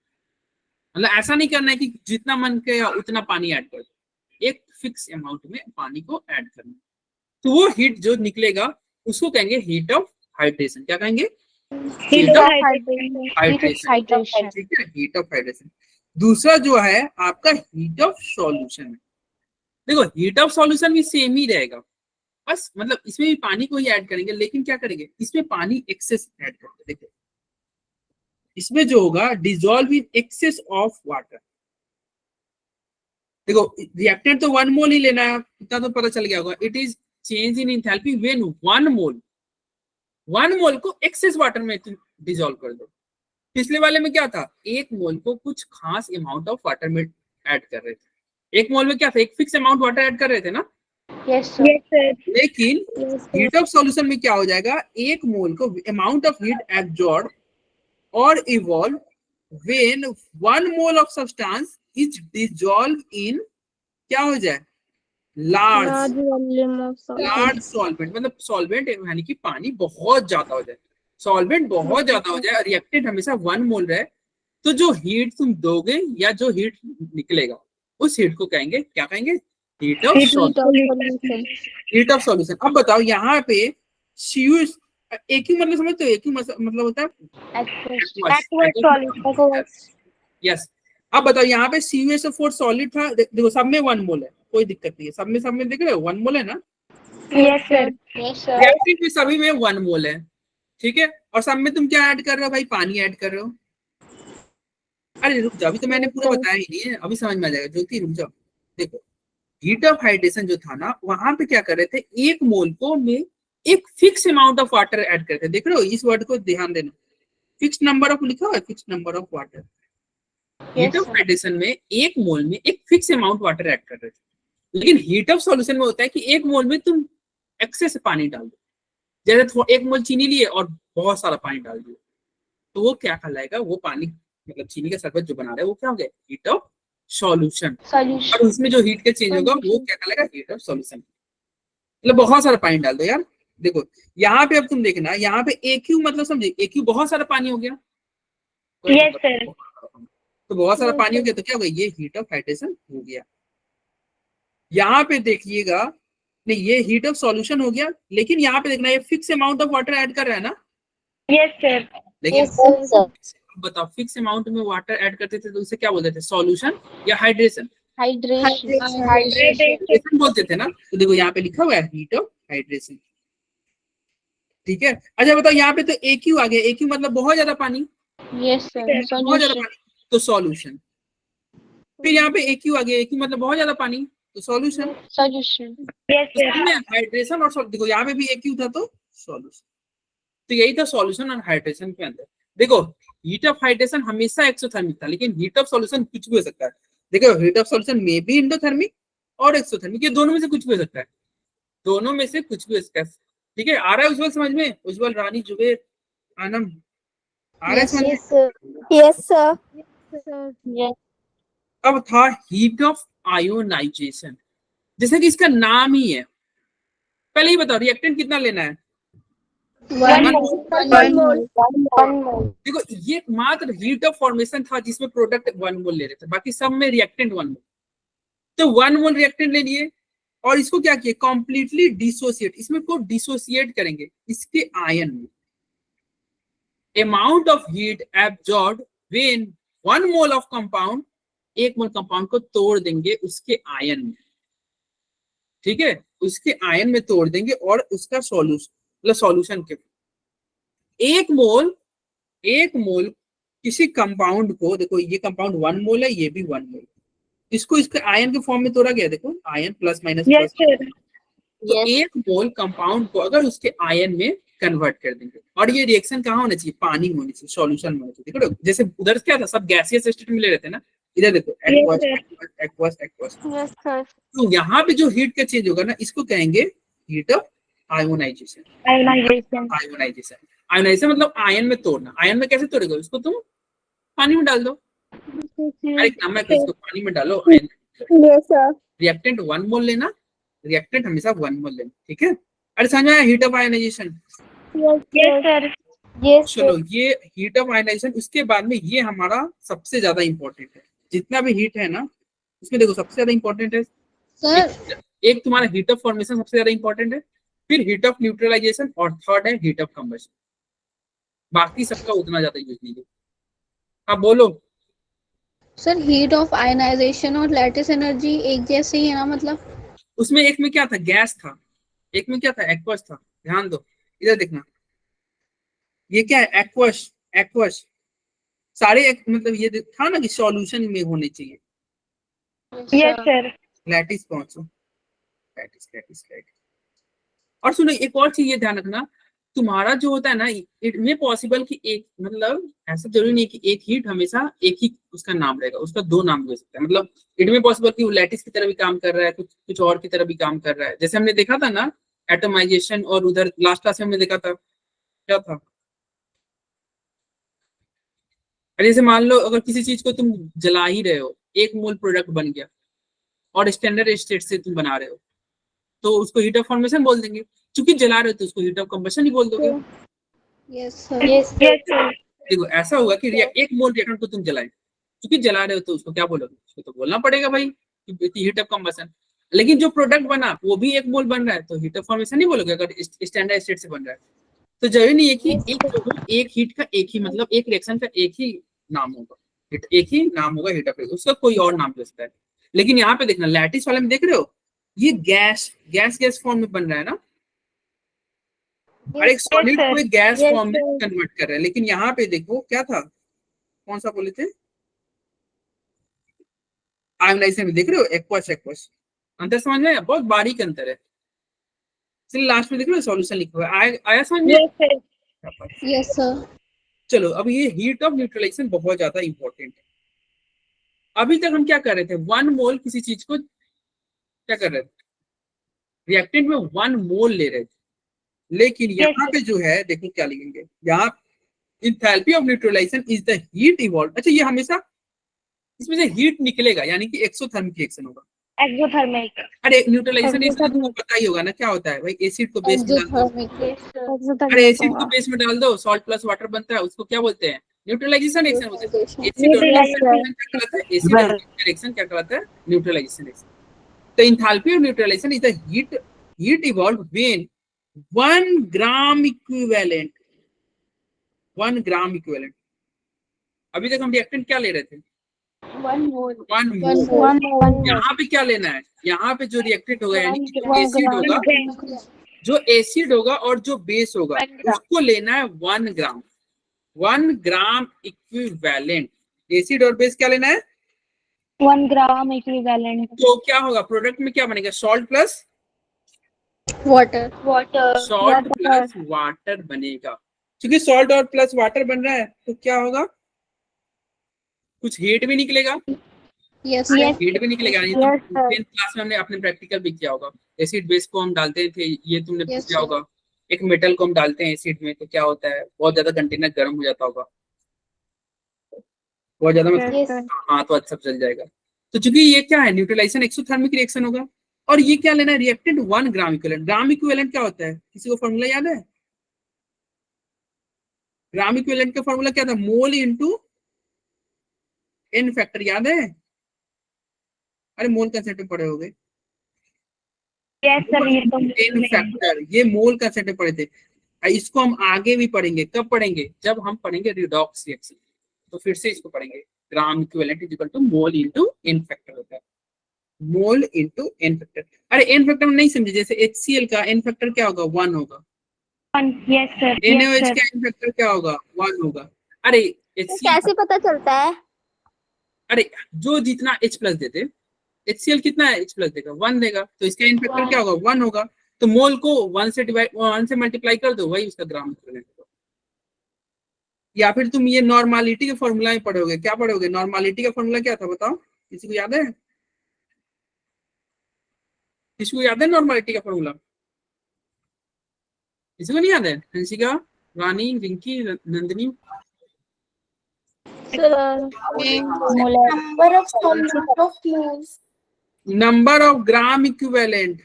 मतलब ऐसा नहीं करना है कि जितना मन के उतना पानी ऐड कर दो, एक फिक्स अमाउंट में पानी को ऐड करना है। तो वो हीट जो निकलेगा उसको कहेंगे हीट ऑफ हाइड्रेशन। क्या कहेंगे? Heat of hydration. ठीक है, हीट ऑफ हाइड्रेशन। दूसरा जो है आपका हीट ऑफ सॉल्यूशन। देखो हीट ऑफ सॉल्यूशन भी सेम ही रहेगा, बस मतलब इसमें भी पानी को ही ऐड करेंगे, लेकिन क्या करेंगे इसमें पानी एक्सेस ऐड करेंगे। देखो इसमें जो होगा dissolve in excess of water. देखो रिएक्टेंट तो 1 मोल ही लेना है, इतना तो पता चल गया होगा। It is change in enthalpy when 1 mole को एक्सेस वाटर में तुम डिजोल्व कर दो। पिछले वाले में क्या था, 1 मोल को कुछ खास अमाउंट ऑफ वाटर में ऐड कर रहे थे। 1 मोल में क्या था, एक फिक्स अमाउंट वाटर ऐड कर रहे थे ना। Yes, sir. लेकिन Yes, sir. Heat of solution में क्या हो जाएगा, 1 मोल को अमाउंट ऑफ हीट एब्जॉर्ब और evolve when 1 mole of substance is dissolve in क्या हो जाए, Large large volume of solvent. Solvent, मतलब सॉल्वेंट यानी कि पानी बहुत ज्यादा हो जाए, सॉल्वेंट बहुत ज्यादा हो जाए, रिएक्टेंट हमेशा 1 मोल रहे, तो जो हीट तुम दोगे या जो हीट निकलेगा उस हीट को कहेंगे, क्या कहेंगे, heat of Solution. Heat of solution. अब बताओ यहाँ पे CU एक ही मतलब समझते हो, एक ही मतलब होता है Aqueous solid. यस। अब बताओ यहाँ पे CuSO4 सॉलिड था, देखो सब में 1 मोल है, कोई दिक्कत नहीं है, सब में देख रहे हो 1 मोल है ना। Yes, sir. Yes, sir. Reactant में सभी में 1 मोल है, ठीक है। और सब में तुम क्या ऐड कर रहे हो भाई, पानी ऐड कर रहे हो। अरे रुक जाओ, अभी तो मैंने पूरा बताया ही नहीं है, अभी समझ में आ जाएगा। ज्योति रुक जाओ, देखो हीट ऑफ हाइड्रेशन जो था ना, वहां पे क्या कर रहे थे, 1 मोल को में एक fix amount of water add करते हैं। देख रहे हो, इस वर्ड को ध्यान देना, फिक्स नंबर ऑफ लिखा हुआ है, fix number of water. Heat of hydration में 1 मोल में एक फिक्स अमाउंट वाटर ऐड कर रहे थे, लेकिन हीट ऑफ सॉल्यूशन में होता है कि 1 मोल में तुम एक्सेस पानी डाल दो। जैसे 1 मोल चीनी लिए और बहुत सारा पानी डाल दिया, तो वो क्या कहलाएगा, वो पानी मतलब चीनी का शरबत जो बना रहा है वो क्या हो गया, हीट ऑफ सॉल्यूशन। और उसमें जो हीट का चेंज होगा वो क्या कहलाएगा, हीट ऑफ सॉल्यूशन। मतलब बहुत सारा पानी डाल दो यार। देखो यहाँ पे अब तुम देखना, यहाँ पे AQ मतलब समझे, AQ बहुत सारा पानी हो गया। Yes, sir. तो बहुत सारा पानी हो गया तो क्या हो गया, ये हीट ऑफ हाइड्रेशन हो गया। यहाँ पे देखिएगा, नहीं ये हीट ऑफ सॉल्यूशन हो गया, लेकिन यहाँ पे देखना ये fix amount of water add कर रहा है ना। Yes, sir. लेकिन Yes, sir. बताओ फिक्स अमाउंट में वाटर ऐड करते थे तो उसे क्या बोलते थे, सॉल्यूशन या हाइड्रेशन। Hydration. हाइड्रेशन बोलते थे ना। तो देखो यहाँ पे लिखा हुआ है हीट ऑफ हाइड्रेशन, ठीक है। अच्छा बताओ यहाँ पे तो AQ आ गया, AQ मतलब बहुत ज्यादा पानी, Yes, sir. बहुत ज्यादा Solution. पानी, तो सॉल्यूशन। फिर यहाँ पे AQ आ गया, AQ मतलब बहुत ज्यादा पानी, तो solution. Solution. Yes, sir. Hydration और देखो यहाँ पे भी AQ था तो सॉल्यूशन। तो यही था सॉल्यूशन और हाइड्रेशन के अंदर। देखो हीट ऑफ हाइड्रेशन हमेशा एक्सोथर्मिक था, लेकिन हीट ऑफ सॉल्यूशन कुछ भी हो सकता है। देखो हीट ऑफ सॉल्यूशन में भी एंडोथर्मिक और एक्सोथर्मिक, ये दोनों में से कुछ भी हो सकता है, दोनों में से कुछ भी हो सकता है, ठीक है। आ रहा है उज्जवल समझ में, उज्जवल, रानी, जुबेर, आनम, आ रहा है समझ में? Yes, sir. Yes. अब था हीट ऑफ आयोनाइजेशन, जैसे कि इसका नाम ही है। पहले ही बताओ रिएक्टेंट कितना लेना है, One One mole. देखो ये मात्र हीट ऑफ फॉर्मेशन था जिसमें प्रोडक्ट 1 मोल ले रहे थे, बाकी सब में रिएक्टेंट 1 मोल। तो 1 मोल रिएक्टेंट ले लिए और इसको क्या किए, कंप्लीटली डिसोसिएट, इसमें को डिसोसिएट करेंगे इसके आयन में। Amount of heat absorb when 1 mole of compound, 1 mole compound को तोड़ देंगे उसके आयन में, ठीक है, उसके आयन में तोड़ देंगे और उसका सॉल्यूशन मतलब सॉल्यूशन के 1 मोल किसी कंपाउंड को, देखो ये कंपाउंड 1 मोल है, ये भी 1 मोल, इसको इसके आयन के फॉर्म में तोड़ा गया, देखो ion plus minus Yes, plus. sir. तो 1 मोल कंपाउंड को अगर उसके आयन में कन्वर्ट कर देंगे, और ये रिएक्शन कहाँ होना चाहिए, पानी में होनी चाहिए, सॉल्यूशन में होना चाहिए। देखो जैसे उधर क्या था, सब गैसियस स्टेट में ले रहे थे ना, इधर देखो aqueous aqueous aqueous. Yes, sir. तो यहाँ पे जो हीट का चेंज होगा ना, इसको कहेंगे heat of ionisation. Ionization. Ionisation मतलब आयन में तोड़ना। आयन में कैसे तोड़ेगा, उसको तुम पानी में डाल दो, अरे नाम है इसको पानी में डालो, आयन। Yes, sir. रिएक्टेंट 1 मोल लेना, रिएक्टेंट हमेशा 1 मोल लेना, ठीक है। अरे समझ आया heat of ionisation. Yes, sir. Yes, चलो ये हीट ऑफ आयोनाइजेशन, उसके बाद में ये हमारा सबसे ज्यादा इंपॉर्टेंट है, जितना भी हीट है ना उसमें देखो सबसे ज्यादा इंपॉर्टेंट है Sir. एक तुम्हारा हीट ऑफ फॉर्मेशन सबसे ज्यादा इंपॉर्टेंट है, फिर हीट ऑफ न्यूट्रलाइजेशन और थर्ड है हीट ऑफ कंबशन। बाकी सबका उतना ज्यादा यूज नहीं है। अब बोलो सर हीट ऑफ आयनाइजेशन और लैटिस एनर्जी एक जैसे ही है ना, मतलब उसमें एक में क्या था, गैस था, एक में क्या था, एक्वस था। ध्यान दो, इधर देखना, ये क्या है, एक्वस। एक्वस सारे मतलब ये था ना कि सॉल्यूशन में होने चाहिए। Yes, sir. लैटिस पहुंचो, लैटिस लैटिस लैटिस। और सुनो एक और चीज ये ध्यान रखना, तुम्हारा जो होता है ना, इनमें पॉसिबल कि एक, मतलब ऐसा जरूरी नहीं कि एक हीट हमेशा एक ही उसका नाम रहेगा, उसका दो नाम हो सकता है। मतलब इनमें पॉसिबल कि वो लैटिस की तरह भी काम कर रहा है, कुछ कुछ और की तरह भी काम कर रहा है। जैसे हमने देखा था ना एटमाइजेशन, और उधर लास्ट क्लास में हमने देखा था क्या था। अरे जैसे मान लो अगर किसी चीज को तुम जला ही रहे हो, एक मोल प्रोडक्ट बन गया और स्टैंडर्ड स्टेट से तुम बना रहे हो, तो उसको हीट ऑफ फॉर्मेशन बोल देंगे। चूंकि जला रहे हो तो उसको हीट ऑफ कंबशन ही बोल दोगे। Yes, sir. Yes, sir. देखो ऐसा होगा कि एक मोल रिएक्टेंट को तुम जलाए, क्योंकि जला रहे हो तो उसको क्या बोलोगे, उसको तो बोलना पड़ेगा भाई हीट ऑफ कंबशन। लेकिन जो प्रोडक्ट बना वो भी एक मोल बन रहा है, तो हीट ऑफ फॉर्मेशन नहीं बोलोगे अगर स्टैंडर्ड स्टेट से बन रहा है। तो जरूरी नहीं है कि एक हीट का एक ही, मतलब एक रिएक्शन का एक ही नाम होगा, एक ही नाम होगा हीट ऑफ, उसका कोई और नाम हो सकता है। लेकिन यहाँ पे देखना, लैटिस वाले में देख रहे हो, ये गैस गैस गैस फॉर्म में बन रहा है ना, और एक सॉलिड को एक गैस फॉर्म में कन्वर्ट कर रहा है। लेकिन यहाँ पे देखो क्या था, कौन सा बोले थे, आयोनाइजेशन में देख रहे हो, एक्वस एक्वस। अंतर समझ में, बहुत बारीक अंतर है। इसलिए लास्ट में देख रहे हो सॉल्यूशन लिखा हुआ है, आया समझ में। Yes, sir. Yes, sir. चलो अब ये हीट ऑफ न्यूट्रलाइजेशन बहुत ज्यादा इंपॉर्टेंट है। अभी तक हम क्या कर रहे थे, वन मोल किसी चीज को क्या कर रहे थे, रिएक्टेंट में वन मोल ले रहे थे। लेकिन यहाँ पे जो है देखो क्या लिखेंगे, यहाँ enthalpy of neutralisation is the heat evolve. अच्छा ये हमेशा इसमें से हीट निकलेगा, यानी कि एक्सोथर्मिक रिएक्शन होगा। Exothermic. अरे न्यूट्रलाइजेशन तुमको पता ही होगा ना क्या होता है भाई, एसिड को बेस में डाल दो। Exothermic. अरे एसिड को बेस में डाल दो, सॉल्ट प्लस वाटर बनता है, उसको क्या बोलते हैं, न्यूट्रलाइजेशन रिएक्शन बोलते हैं। एसिड और बेस क्या कहलाता है, एसिड और बेस रिएक्शन क्या कहलाता है, न्यूट्रलाइजेशन रिएक्शन। तो enthalpy of neutralisation is the heat evolve when 1 gram equivalent, 1 gram equivalent. अभी तक हम रिएक्टेंट क्या ले रहे थे, 1 mole. 1 मोल। 1 mole. यहाँ पे क्या लेना है, यहाँ पे जो रिएक्टेंट होगा यानी कि जो एसिड होगा, जो एसिड होगा और जो बेस होगा उसको लेना है 1 ग्राम, 1 ग्राम इक्विवेलेंट। एसिड और बेस क्या लेना है, 1 gram equivalent. तो क्या होगा प्रोडक्ट में, क्या बनेगा, salt plus Water. Water. Salt plus water बनेगा। क्योंकि सॉल्ट और प्लस वाटर बन रहा है तो क्या होगा, कुछ हीट भी निकलेगा। Yes, sir. हीट भी निकलेगा। ये Yes, तो sir. 10th क्लास में हमने अपने प्रैक्टिकल भी किया होगा, एसिड बेस को हम डालते थे, ये तुमने Yes, किया sir. होगा। एक मेटल को हम डालते हैं एसिड में तो क्या होता है, बहुत ज्यादा कंटेनर गर्म हो जाता होगा, बहुत ज्यादा, मतलब Yes, sir. हाथ वाथ सब जल जाएगा। तो चूंकि ये क्या है, न्यूट्रलाइजेशन एक्सोथर्मिक रिएक्शन होगा। और ये क्या लेना है, reactant 1 gram equivalent. Gram equivalent क्या होता है, किसी को फॉर्मूला याद है, ग्राम इक्विवेलेंट का फॉर्मूला क्या था, मोल इंटू एन फैक्टर, याद है। अरे मोल कंसेप्ट में पढ़े होगे, Yes, sir. ये तो एन फैक्टर, ये मोल कंसेप्ट में पढ़े थे। इसको हम आगे भी पढ़ेंगे, कब पढ़ेंगे, जब हम पढ़ेंगे रिडॉक्स रिएक्शन, तो फिर से इसको पढ़ेंगे। Gram equivalent is equal to mole into n factor होता है, मोल इंटू एन फैक्टर। अरे एन फैक्टर नहीं समझे, जैसे HCl का एन फैक्टर क्या होगा, 1 होगा। Yes, sir. NaOH Yes, sir. का एन फैक्टर क्या होगा, 1 होगा। अरे HCl, कैसे पता चलता है? अरे जो जितना H प्लस देते, HCl कितना है, H प्लस देगा, 1 देगा, तो इसका एन फैक्टर क्या होगा, 1 होगा। तो मोल को 1 से डिवाइड, 1 से मल्टीप्लाई कर दो, वही उसका ग्राम इक्विवेलेंट होगा। या फिर तुम ये नॉर्मालिटी के फॉर्मूला में पढ़ोगे, क्या पढ़ोगे, नॉर्मालिटी का फॉर्मूला क्या था बताओ, किसी को याद है, किसी को याद है नॉर्मालिटी का फॉर्मूला, किसी को नहीं याद है, Hansika, Rani, Rinki, Nandini. Number of gram equivalent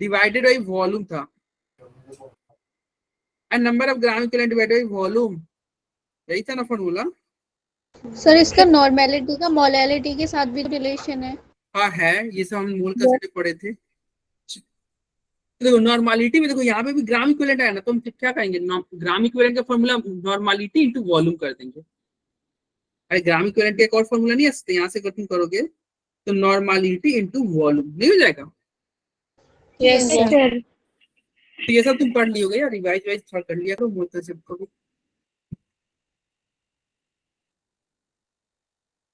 divided by volume था, and number of gram equivalent divided by volume, यही था ना फॉर्मूला। सर इसका नॉर्मेलिटी का मोलैलिटी के साथ भी रिलेशन है। हाँ है, ये सब हम मोल का सेट पढ़े थे। देखो नॉर्मालिटी में देखो यहाँ पे भी ग्राम इक्विवेलेंट है ना, तो हम क्या कहेंगे, ग्राम इक्विवेलेंट का फॉर्मूला नॉर्मालिटी इनटू वॉल्यूम कर देंगे। अरे ग्राम इक्विवेलेंट का एक और फॉर्मूला नहीं है, यहाँ से अगर तुम करोगे तो नॉर्मलिटी इनटू वॉल्यूम नहीं हो जाएगा? Yes Yes, sir. sir. तो ये सब तुम पढ़ लियोगे या रिवाइज वाइज थोड़ा कर लिया करो मोल्टरशिप को भी।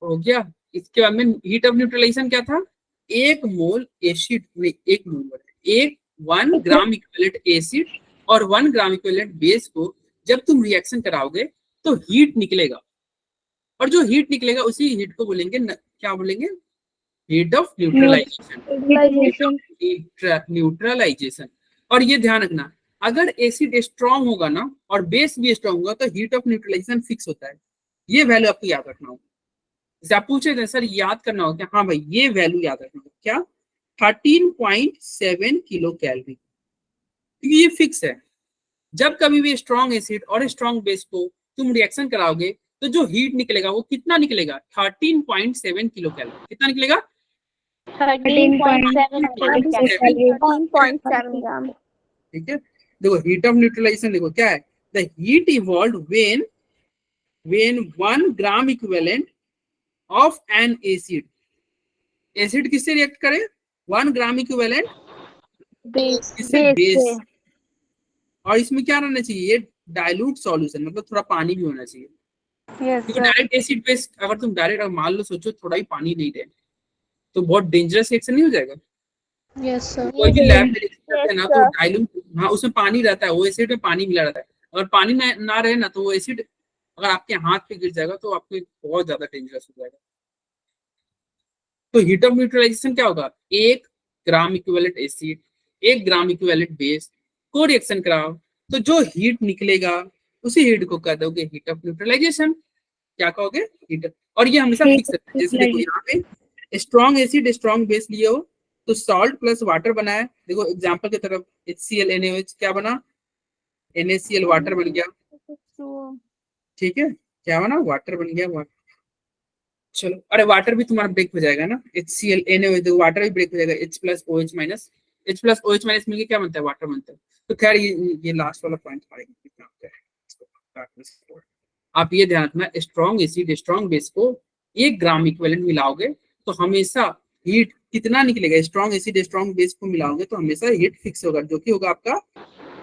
हो गया। इसके बाद में हीट ऑफ न्यूट्रलाइजेशन क्या था? एक मोल एसिड में एक मोल एक 1 ग्राम इक्विवेलेंट एसिड और 1 ग्राम इक्विवेलेंट बेस को जब तुम रिएक्शन कराओगे तो हीट निकलेगा, और जो हीट निकलेगा उसी हीट को बोलेंगे क्या बोलेंगे? Heat of neutralisation. न्यूट्रलाइजेशन। और ये ध्यान रखना, अगर एसिड स्ट्रांग होगा ना और बेस भी स्ट्रांग होगा तो हीट ऑफ न्यूट्रलाइजेशन फिक्स होता है। ये वैल्यू आपको याद रखना होगा। जैसे आप पूछे थे सर याद करना होगा, हाँ भाई ये वैल्यू याद रखना होगा, क्या? 13.7 किलो कैलोरी, क्योंकि ये फिक्स है। जब कभी भी स्ट्रांग एसिड और स्ट्रांग बेस को तुम रिएक्शन कराओगे तो जो हीट निकलेगा वो कितना निकलेगा? 13.7 किलो कैलोरी। कितना निकलेगा? 13.7 13.7 ग्राम। ठीक है, देखो हीट ऑफ न्यूट्रलाइजेशन देखो क्या है? The heat evolve when 1 gram equivalent of N acid. Acid किससे रिएक्ट करे? 1 ग्राम इक्विवेलेंट किससे? बेस। और इसमें क्या रहना चाहिए? ये डाइल्यूट सॉल्यूशन, मतलब थोड़ा पानी भी होना चाहिए। क्योंकि डायरेक्ट एसिड बेस अगर तुम डायरेक्ट मान लो सोचो थोड़ा ही पानी नहीं दे तो बहुत डेंजरस रिएक्शन नहीं हो जाएगा? Yes sir. कोई भी लैब में करते हैं ना तो डाइल्यूट, हाँ उसमें पानी रहता है, वो एसिड में पानी मिला रहता है। अगर पानी ना रहे ना तो वो एसिड अगर आपके हाथ पे गिर जाएगा तो आपको बहुत ज्यादा डेंजरस हो जाएगा। तो हीट ऑफ न्यूट्रलाइजेशन क्या होगा? 1 gram equivalent acid 1 gram equivalent base को रिएक्शन कराओ तो जो हीट निकलेगा उसी हीट को कह दोगे हीट ऑफ न्यूट्रलाइजेशन। क्या कहोगे? हीट। और ये हमेशा फिक्स है। जैसे देखो यहाँ पे स्ट्रॉन्ग एसिड स्ट्रॉन्ग बेस लिए हो तो सॉल्ट प्लस वाटर बना है। देखो एग्जांपल की तरफ HCl NaOH क्या बना? NaCl वाटर बन गया। ठीक है, क्या बना? वाटर बन गया। वाटर, चलो अरे वाटर भी तुम्हारा ब्रेक हो जाएगा ना, HCl NaOH देखो वाटर भी ब्रेक हो जाएगा। H+OH माइनस मिलके क्या बनता है? वाटर बनता है। तो खैर ये लास्ट वाला पॉइंट आप ये ध्यान रखना, स्ट्रॉन्ग एसिड स्ट्रॉन्ग बेस को 1 ग्राम इक्विवेलेंट मिलाओगे तो हमेशा हीट कितना निकलेगा? स्ट्रॉन्ग एसिड स्ट्रॉन्ग बेस को मिलाओगे तो हमेशा हीट फिक्स होगा, जो कि होगा आपका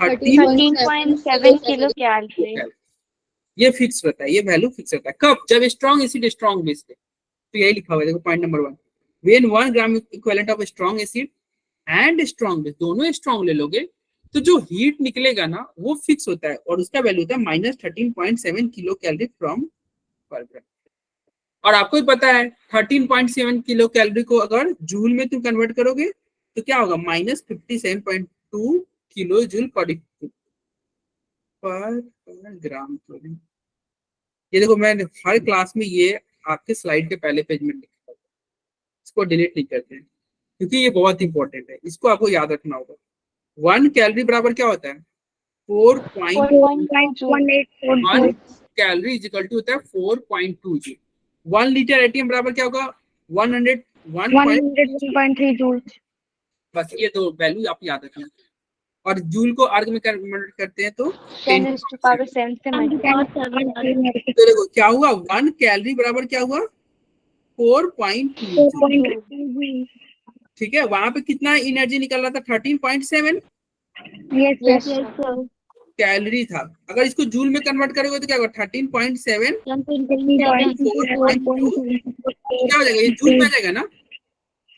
13.7 किलो कैलोरी। ये फिक्स रहता है, ये वैल्यू फिक्स रहता है। कब? जब स्ट्रॉन्ग एसिड स्ट्रॉन्ग बेस पे। तो यही लिखा हुआ है, देखो point number 1, when 1 gram equivalent of strong acid and strong base, दोनों स्ट्रॉन्ग ले लोगे तो जो हीट निकलेगा ना वो फिक्स होता है और उसका वैल्यू होता है -13.7 किलो कैलोरी फ्रॉम पर ग्राम। और आपको ही पता है 13.7 किलो कैलोरी को अगर जूल में तुम कन्वर्ट करोगे तो क्या होगा? -57.2 किलो जूल पर ग्राम। ये देखो मैं हर क्लास में ये आपके स्लाइड के पहले पेज में लिखा है, इसको डिलीट नहीं करते हैं क्योंकि ये बहुत इंपॉर्टेंट है, इसको आपको याद रखना होगा। 1 कैलोरी बराबर क्या होता है? 4.1 कैलोरी इज इक्वल टू होता है 4.2 जूल। 1 लीटर एटीएम बराबर क्या होगा? 101.3 जूल। बस ये दो वैल्यू आप याद रखना। और जूल को अर्ग में कन्वर्ट करते हैं तो 10 to power 7 से तो देखो क्या हुआ? 1 कैलोरी बराबर क्या हुआ? 4.2 जूल। ठीक है, वहां पे कितना एनर्जी निकल रहा था? 13.7 कैलोरी था। अगर इसको जूल में कन्वर्ट करोगे तो क्या होगा? 13.7 क्या हो जाएगा? ये जूल में आ जाएगा ना?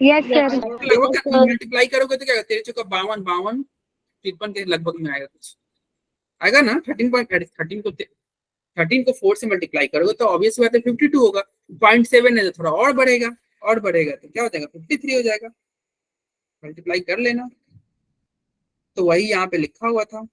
लगभग मल्टीप्लाई करोगे तो क्या होगा? 13×52 53 के लगभग में आएगा, कुछ आएगा ना। 13 को 4 से मल्टीप्लाई करोगे तो ऑब्वियस बात है 52 होगा। 0.7 है तो थोड़ा और बढ़ेगा तो क्या हो जाएगा? 53 हो जाएगा। मल्टीप्लाई कर लेना। तो वही यहाँ पे लिखा हुआ था।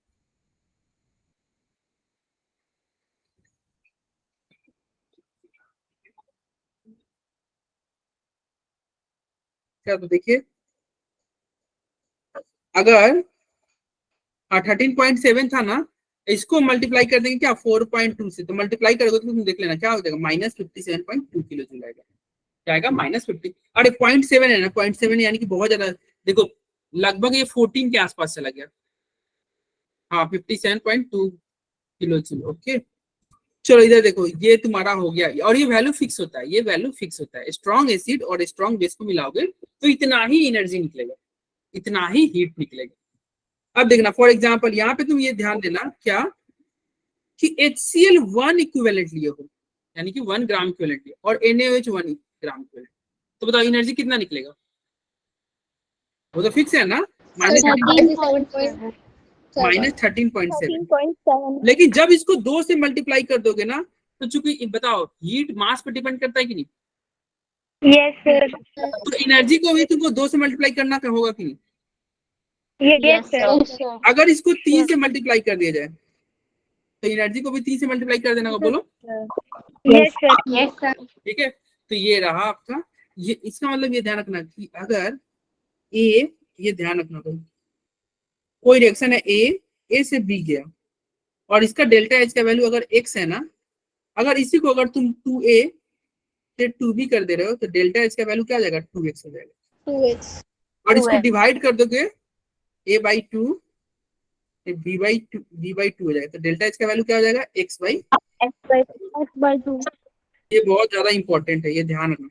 क्या? तो देखिए अगर 13.7 था ना, इसको मल्टीप्लाई कर देंगे क्या 4.2 से, तो मल्टीप्लाई करोगे तो तुम देख लेना क्या हो जाएगा? -57.2 किलो जूल आएगा। क्या आएगा? -50। अरे 0.7 है ना, 0.7 यानी कि बहुत ज्यादा। देखो लगभग ये 14 के आसपास चला गया। हाँ 57.2 किलो जूल। ओके चलो इधर देखो, ये तुम्हारा हो गया, और ये वैल्यू फिक्स होता है, ये वैल्यू फिक्स होता है। स्ट्रॉन्ग एसिड और स्ट्रॉन्ग बेस को मिलाओगे तो इतना ही एनर्जी निकलेगा, इतना ही हीट निकलेगा। अब देखना फॉर एग्जांपल यहाँ पे तुम ये ध्यान देना क्या कि HCl 1 इक्विवेलेंट लिए हो, यानी कि 1 ग्राम इक्विवेलेंट लिए, और NaOH 1 ग्राम इक्विवेलेंट, तो बताओ एनर्जी कितना निकलेगा? वो तो फिक्स है ना, -13.7। लेकिन जब इसको 2 से मल्टीप्लाई कर दोगे ना, तो चूंकि बताओ हीट मास पे डिपेंड करता है कि नहीं? Yes sir. तो एनर्जी को भी तुमको 2 से मल्टीप्लाई करना होगा कि नहीं? Yes sir. अगर इसको 3 से मल्टीप्लाई कर दिया जाए तो एनर्जी को भी 3 से मल्टीप्लाई कर देना होगा, बोलो। Yes sir. Yes sir. ठीक है, तो ये रहा आपका, ये इसका मतलब ये ध्यान रखना कि अगर ए, ये ध्यान रखना भाई, कोई रिएक्शन है ए से बी गया और इसका डेल्टा एच का वैल्यू अगर x है ना, अगर इसी को अगर तुम 2a से 2b कर दे रहे हो तो डेल्टा एच का वैल्यू क्या आ जाएगा? 2x हो जाएगा। 2x। और इसको डिवाइड कर दोगे a/2 b/2 हो जाएगा, तो डेल्टा एच का वैल्यू क्या हो जाएगा? x/2। ये बहुत ज्यादा इंपॉर्टेंट है, ये ध्यान रखना।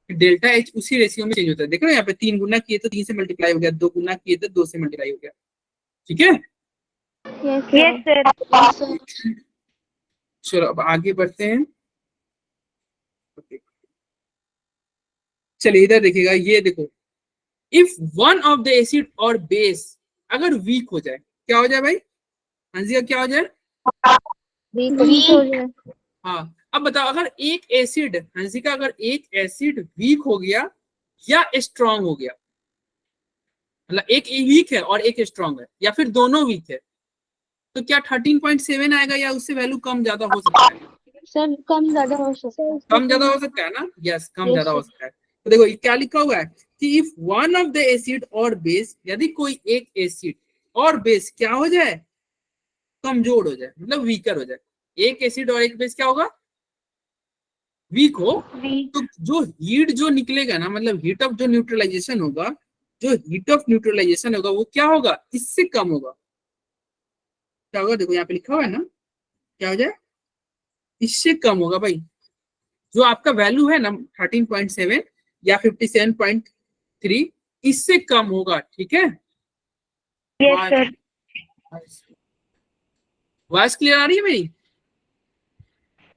डेल्टा एच उसी रेशियो में चेंज होता है। देखो यहाँ पे 3 गुना किए तो 3 से मल्टीप्लाई हो गया, 2 गुना किए तो 2 से मल्टीप्लाई हो गया। ठीक है, यस सर। चलो अब आगे बढ़ते हैं। चलिए इधर देखिएगा, ये देखो, if one of the acid और बेस अगर वीक हो जाए, क्या हो जाए भाई? हंसिका क्या हो जाए? हाँ, अब बताओ अगर एक एसिड, हंसिका अगर एक एसिड वीक हो गया या स्ट्रांग हो गया, मतलब एक वीक है और एक स्ट्रांग है, या फिर दोनों वीक है, तो क्या 13.7 आएगा या उससे वैल्यू कम ज्यादा हो सकता है? सर कम ज्यादा हो सकता है। कम ज्यादा हो सकता है ना? यस, कम ज्यादा हो सकता है। तो देखो ये क्या लिखा हुआ है कि if one of the acid और बेस, यदि कोई एक एसिड और बेस क्या हो जाए? कमजोर हो जाए, मतलब वीकर हो जाए। एक एसिड और एक बेस क्या होगा? वीक हो, तो जो हीट जो निकलेगा ना, मतलब हीट ऑफ जो न्यूट्रलाइजेशन होगा, जो हीट ऑफ न्यूट्रलाइजेशन होगा वो क्या होगा? इससे कम होगा। क्या होगा? देखो यहाँ पे लिखा हुआ है ना, क्या हो जाए? इससे कम होगा भाई। जो आपका वैल्यू है ना 13.7 या 57.3, इससे कम होगा। ठीक है, यस सर। वॉइस क्लियर आ रही है मेरी?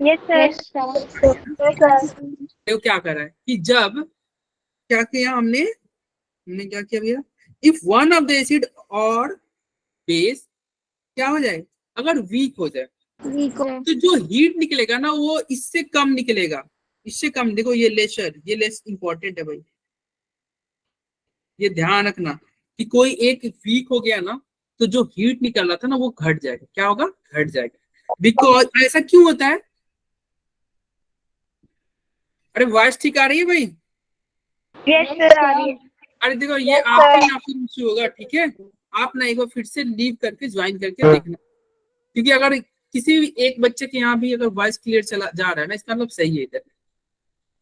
Yes sir. तो क्या कर रहा है कि जब क्या किया हमने क्या किया भैया? If one of the acid और बेस क्या हो जाए? अगर वीक हो जाए, तो जो हीट निकलेगा ना वो इससे कम निकलेगा, इससे कम। देखो ये लेस इंपॉर्टेंट है भाई, ये ध्यान रखना कि कोई एक वीक हो गया ना, तो जो हीट निकल रहा था ना वो घट जाएगा। क्या होगा? घट जाएगा। बिकॉज ऐसा क्यों होता है? अरे वॉइस ठीक आ रही है भाई? यस सर आ रही है। अरे देखो ये आपके ना फिर इश्यू होगा। ठीक है, आप ना एक बार फिर से लीव करके ज्वाइन करके देखना, क्योंकि अगर किसी भी एक बच्चे के यहाँ भी अगर वॉइस क्लियर चला जा रहा है ना, इसका मतलब सही है, इधर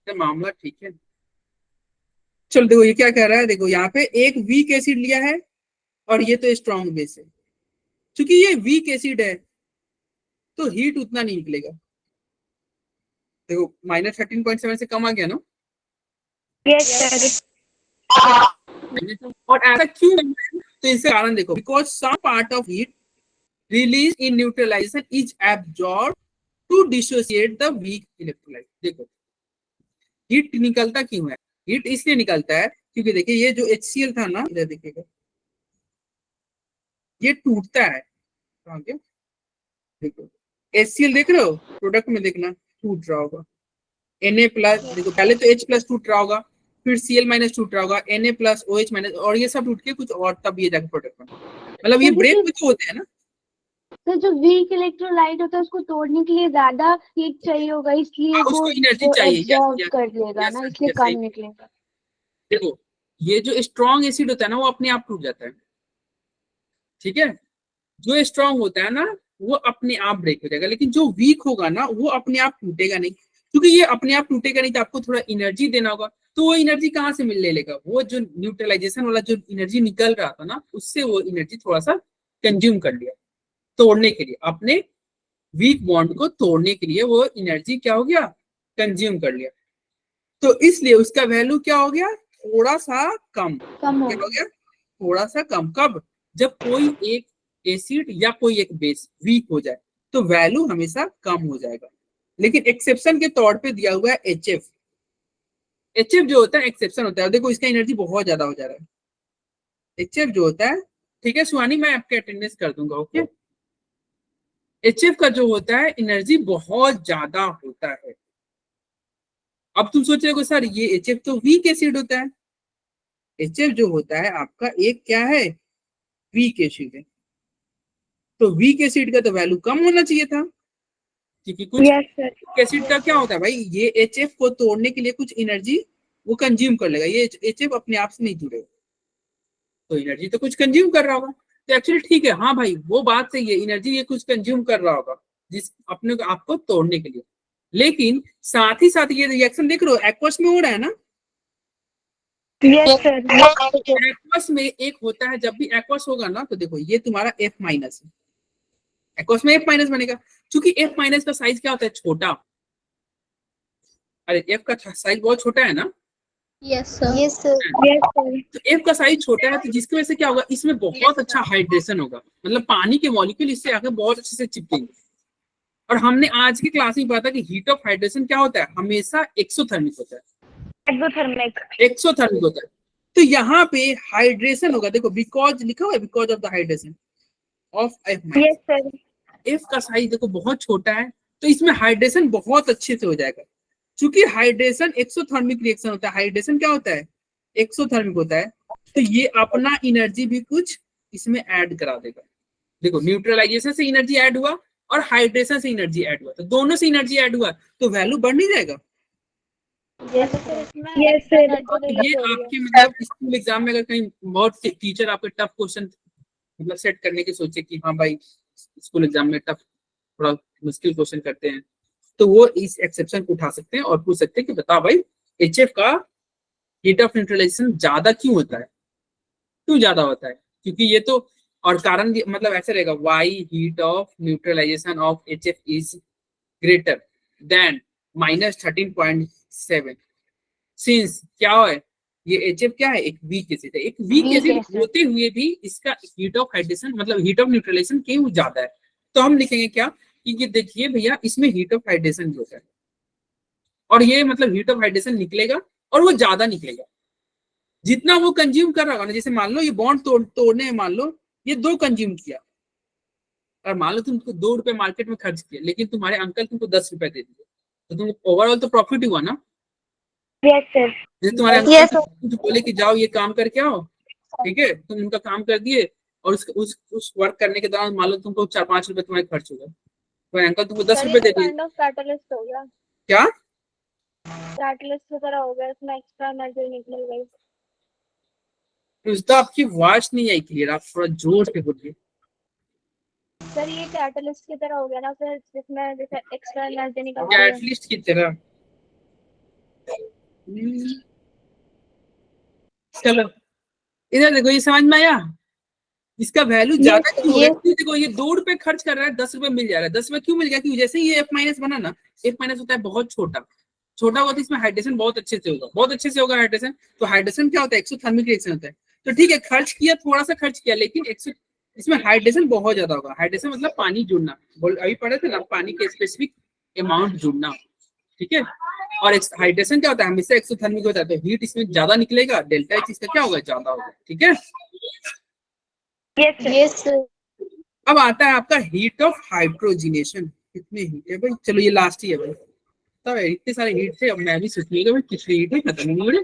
मामला ठीक है। चलो देखो ये क्या कह रहा है, देखो यहाँ पे एक वीक एसिड लिया है और ये तो स्ट्रॉन्ग बेस है। क्योंकि ये वीक एसिड है तो हीट उतना नहीं निकलेगा। देखो -13.7 से कम आ गया ना? Yes sir. और ऐसा क्यों? तो इसका कारण देखो, because some part of heat release in neutralisation is absorb to dissociate the weak electrolyte. देखो हीट निकलता क्यों है? हीट इसलिए निकलता है क्योंकि देखिए ये जो HCl था ना, इधर देखिएगा, ये टूटता है। देखो HCl देख रहे हो, प्रोडक्ट में देखना टूट रहा होगा। Na+, देखो पहले तो H+ टूट रहा होगा, फिर Cl- टूट रहा होगा, Na+, OH-, और ये सब टूट के कुछ और तब ये जाके प्रोडक्ट बना। मतलब ये ब्रेक में तो होते हैं ना। तो जो वीक इलेक्ट्रोलाइट होता है उसको तोड़ने के लिए ज्यादा हीट चाहिए होगा, इसलिए उसको एनर्जी वो चाहिए। एब्जॉर्ब कर लेगा ना, इसलिए कम निकलेगा। देखो ये जो स्ट्रॉन्ग एसिड होता है ना वो अपने आप टूट जाता है। ठीक है, जो स्ट्रॉन्ग होता है ना वो अपने आप ब्रेक हो जाएगा, लेकिन जो वीक होगा ना वो अपने आप टूटेगा नहीं। क्योंकि ये अपने आप टूटेगा नहीं तो आपको थोड़ा एनर्जी देना होगा, तो वो एनर्जी कहाँ से मिलने लेगा? वो जो न्यूट्रलाइजेशन वाला जो एनर्जी निकल रहा था ना, उससे वो एनर्जी थोड़ा सा कंज्यूम कर लिया तोड़ने के लिए, अपने वीक बॉन्ड को तोड़ने के लिए वो एनर्जी क्या हो गया, कंज्यूम कर लिया। तो इसलिए उसका वैल्यू क्या हो गया, थोड़ा सा कम कम हो क्या हो गया, थोड़ा सा कम। कब, जब कोई एक एसिड या कोई एक बेस वीक हो जाए तो वैल्यू हमेशा कम हो जाएगा। लेकिन एक्सेप्शन के तौर पे दिया हुआ है HF। HF जो होता है एक्सेप्शन होता है। देखो इसका एनर्जी बहुत ज्यादा हो जा रहा है। HF जो होता है, ठीक है सुहानी, मैं आपके अटेंडेंस कर दूंगा, ओके। HF का जो होता है एनर्जी बहुत ज्यादा होता है। अब तुम सोच रहे हो सर ये HF तो वीक एसिड होता है। HF जो होता है आपका एक क्या है, वीक एसिड है। तो वीक एसिड का तो वैल्यू कम होना चाहिए था, क्योंकि कुछ यस सर। एसिड का क्या होता है भाई, ये HF को तोड़ने के लिए कुछ एनर्जी वो कंज्यूम कर लेगा। ये HF अपने आप से नहीं जुड़ेगा, तो एनर्जी तो कुछ कंज्यूम कर रहा होगा। तो एक्चुअली ठीक है, हाँ भाई वो बात सही है, एनर्जी ये कुछ कंज्यूम कर रहा होगा जिस अपने को आपको तोड़ने के लिए। लेकिन साथ ही साथ ये रिएक्शन देख रहे हो एक्वस में हो रहा है ना। Yes sir. एक्वस में एक होता है, जब भी एक्वस होगा ना तो देखो ये तुम्हारा F- है। एक्वस में F- बनेगा, क्योंकि F- का साइज क्या होता है, छोटा। अरे F का साइज बहुत छोटा है ना। Yes sir. Yes sir. तो F का साइज छोटा है, तो जिसकी वजह से क्या होगा, इसमें बहुत अच्छा हाइड्रेशन होगा, मतलब पानी के मॉलिक्यूल इससे आकर बहुत अच्छे से चिपकेंगे। और हमने आज की क्लास में पता कि हीट ऑफ हाइड्रेशन क्या होता है, हमेशा एक्सोथर्मिक होता है। एक्सोथर्मिक। एक्सोथर्मिक होता है। तो यहाँ पे हाइड्रेशन होगा, देखो बिकॉज लिखा हुआ है, because of the hydration of F-। Yes sir. F का साइज देखो बहुत छोटा है, तो इसमें हाइड्रेशन बहुत अच्छे से हो जाएगा। क्योंकि हाइड्रेशन एक्सोथर्मिक रिएक्शन होता है, हाइड्रेशन क्या होता है, एक्सोथर्मिक होता है। तो ये अपना एनर्जी भी कुछ इसमें ऐड करा देगा। देखो न्यूट्रलाइजेशन से एनर्जी ऐड हुआ और हाइड्रेशन से एनर्जी ऐड हुआ, तो दोनों से एनर्जी ऐड हुआ तो वैल्यू बढ़ नहीं जाएगा। Yes sir. ये आपके मतलब स्कूल एग्जाम में अगर कहीं बहुत टीचर आपके टफ क्वेश्चन मतलब सेट करने की सोचे कि हाँ भाई स्कूल एग्जाम में टफ थोड़ा मुश्किल क्वेश्चन करते हैं, तो वो इस एक्सेप्शन को उठा सकते हैं और पूछ सकते हैं कि बता भाई HF का हीट ऑफ न्यूट्रलाइजेशन ज्यादा क्यों होता है, क्यों ज्यादा होता है। क्योंकि ये तो, और कारण मतलब ऐसे रहेगा, why heat of neutralisation of HF is greater than -13.7 since क्या है, ये HF क्या है, एक वीक एसिड है। एक वीक Weak एसिड acid। होते हुए भी इसका हीट ऑफ हाइड्रेशन मतलब हीट ऑफ न्यूट्रलाइजेशन क्यों ज्यादा है। तो हम लिखेंगे क्या कि ये देखिए भैया इसमें हीट ऑफ हाइड्रेशन जो है, और ये मतलब हीट ऑफ हाइड्रेशन निकलेगा और वो ज्यादा निकलेगा जितना वो कंज्यूम कर रहा होगा ना। जैसे मान लो ये बॉन्ड तोड़ने में मान लो ये 2 कंज्यूम किया, और मान लो तुमको 2 रुपए मार्केट में खर्च किया, लेकिन तुम्हारे अंकल तुमको 10 रुपए दे दिए, तो तुमको ओवरऑल तो प्रॉफिट हुआ ना। Yes sir. जैसे तुम्हारे अंकल कुछ बोले कि जाओ ये काम करके आओ, ठीक है, तुम उनका काम कर दिए, और उस वर्क करने के दौरान मान लो तुमको 4-5 रुपए तुम्हारे खर्च हो गए, तो अंकल तुमको 10 रुपए दे दिए। कैटलिस्ट हो गया, क्या कैटलिस्ट की तरह हो गया, इसमें एक्स्ट्रा एनर्जी निकल गई। तो आपकी आवाज नहीं आई क्लियर, आप थोड़ा जोर से बोलिए। सर ये कैटलिस्ट की तरह हो गया ना फिर, जिसमें जैसे एक्स्ट्रा एनर्जी निकलती है। कैटलिस्ट की तरह, चलो इधर देखो, ये समझ में आया, इसका वैल्यू ज्यादा क्यों हो गया। देखो ये 2 रुपए खर्च कर रहा है, 10 रुपए मिल जा रहा है। 10 रुपए क्यों मिल गया, क्योंकि जैसे ही ये F- बना ना, F- होता है बहुत छोटा, छोटा होता है, इसमें हाइड्रेशन बहुत अच्छे से होगा, बहुत अच्छे से होगा हाइड्रेशन। तो हाइड्रेशन क्या होता है, एक्सोथर्मिक रिएक्शन होता है। तो ठीक है खर्च किया, थोड़ा सा खर्च किया, लेकिन इसमें हाइड्रेशन बहुत ज्यादा होगा। हाइड्रेशन मतलब पानी जुड़ना, अभी पढ़े थे ना, पानी के स्पेसिफिक अमाउंट जुड़ना, ठीक है। और हाइड्रेशन क्या होता है, हमेशा एक्सोथर्मिक होता है, तो हीट इसमें ज्यादा निकलेगा, डेल्टा H इसका क्या होगा, ज्यादा होगा, ठीक है। Yes sir. अब आता है आपका हीट ऑफ हाइड्रोजिनेशन। कितने हीट है भाई, चलो ये लास्ट ही है भाई, तब इतने सारे हीट थे, अब मैं भी सोचूंगा भाई कितने हीट है, खत्म नहीं हो रहे।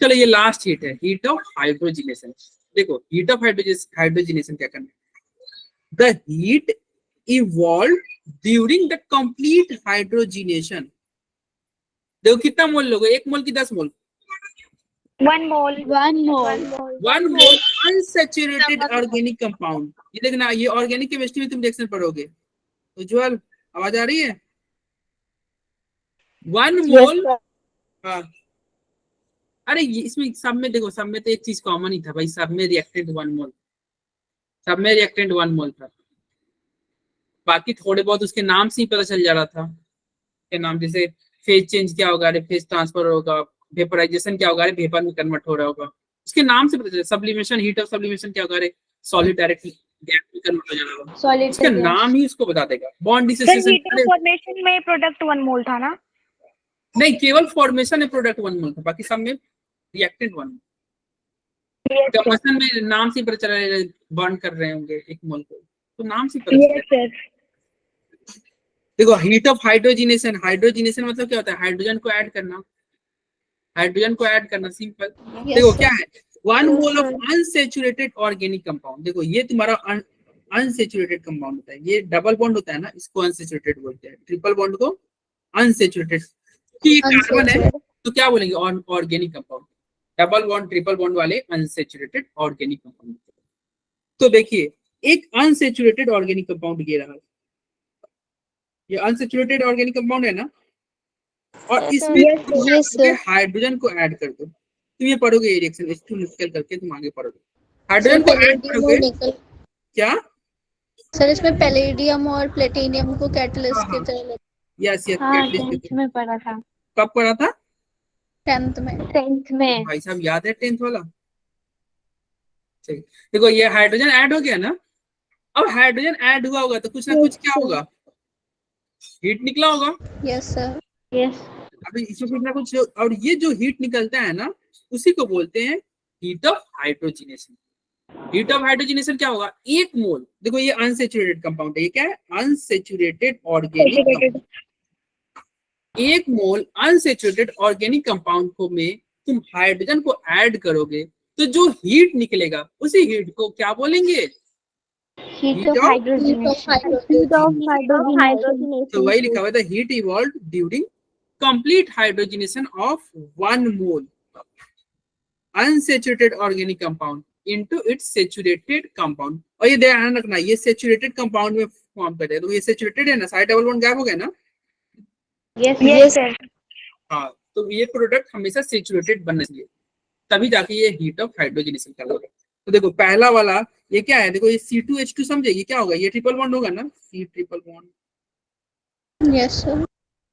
चलो ये लास्ट हीट है, हीट ऑफ हाइड्रोजिनेशन। देखो हीट ऑफ हाइड्रोजिनेशन क्या करना है, the heat evolve during the complete hydrogenation. देखो कितना मोल लोगे, 1 मोल की 10 मोल, 1 मोल। 1 मोल। 1 मोल अनसैचुरेटेड ऑर्गेनिक कंपाउंड। ये देखना, ये ऑर्गेनिक केमिस्ट्री में तुम रिएक्शन पढ़ोगे। उज्जवल आवाज आ रही है, 1 मोल। हाँ अरे ये इसमें सब में देखो, सब में तो एक चीज कॉमन ही था भाई, सब में रिएक्टेंट 1 मोल, सब में रिएक्टेंट 1 मोल था। बाकी थोड़े बहुत उसके नाम से ही पता चल जा रहा था के नाम, जैसे फेज चेंज क्या होगा, अरे फेज ट्रांसफर होगा, वेपराइजेशन क्या होगा, अरे वेपर में कन्वर्ट हो रहा होगा, उसके नाम से पता चले। सब्लिमेशन, हीट ऑफ सब्लिमेशन क्या होगा, अरे सॉलिड डायरेक्ट गैस में कन्वर्ट हो जाना होगा, सॉलिड उसका नाम ही उसको बता देगा। Bond sir dissociation heat of formation में प्रोडक्ट 1 मोल था ना? नहीं, केवल फॉर्मेशन है प्रोडक्ट 1 मोल था, बाकी सब में रिएक्टेंट 1। Yes sir. कंबशन में नाम से ही पता चला बर्न कर रहे होंगे 1 मोल को, तो नाम से ही पता यस चला। सर। देखो हीट ऑफ हाइड्रोजिनेशन, हाइड्रोजिनेशन मतलब क्या होता है, हाइड्रोजन को ऐड करना, हाइड्रोजन को ऐड करना, सिंपल। देखो क्या है, 1 mole of unsaturated organic compound. देखो ये तुम्हारा अनसैचुरेटेड कंपाउंड होता है, ये डबल बॉन्ड होता है ना, इसको अनसैचुरेटेड बोलते हैं, ट्रिपल बॉन्ड को अनसैचुरेटेड। ये कार्बन है तो क्या बोलेंगे, organic compound. Double bond triple bond वाले अनसैचुरेटेड ऑर्गेनिक कंपाउंड। तो देखिए एक अनसैचुरेटेड ऑर्गेनिक कंपाउंड ये रहा, ये अनसैचुरेटेड ऑर्गेनिक कंपाउंड है ना, और इसमें हाइड्रोजन को ऐड कर दो। तुम ये पढ़ोगे ये रिएक्शन H2 निकल करके तुम आगे पढ़ोगे, हाइड्रोजन को ऐड करोगे क्या सर, इसमें पैलेडियम और प्लेटिनियम को कैटलिस्ट की तरह यस यस हाँ कैटलिस्ट 10th में पढ़ा था। कब पढ़ा था 10th में। 10th में। भाई साहब याद है 10th वाला। सही, देखो ये हाइड्रोजन ऐड हो गया ना, अब हाइड्रोजन ऐड हुआ होगा तो कुछ ना कुछ क्या होगा, हीट निकला होगा। Yes sir. यस। अभी इसमें कुछ ना कुछ, और ये जो हीट निकलता है ना उसी को बोलते हैं heat of hydrogenation. Heat of hydrogenation क्या होगा, 1 मोल, देखो ये अनसैचुरेटेड कंपाउंड है, ये क्या है, अनसैचुरेटेड ऑर्गेनिक। 1 मोल अनसैचुरेटेड ऑर्गेनिक कंपाउंड को में तुम हाइड्रोजन को ऐड करोगे तो जो हीट निकलेगा उसी हीट को क्या बोलेंगे, हीट ऑफ हाइड्रोजनेशन। तो वही लिखा हुआ था, heat evolve during complete hydrogenation of 1 mole unsaturated organic compound into its saturated compound. और ये ध्यान रखना, ये सैचुरेटेड कंपाउंड में फॉर्म कर रहे हैं, तो ये सैचुरेटेड है ना, साइड डबल बॉन्ड गैप हो गया ना। Yes sir. हाँ, तो ये प्रोडक्ट हमेशा सैचुरेटेड बनना चाहिए, तभी जाके ये हीट ऑफ हाइड्रोजनेशन कहलाएगा। तो देखो पहला वाला ये क्या है, देखो ये C2H2 समझे, ये क्या होगा, ये ट्रिपल बॉन्ड होगा ना, C triple bond. Yes sir.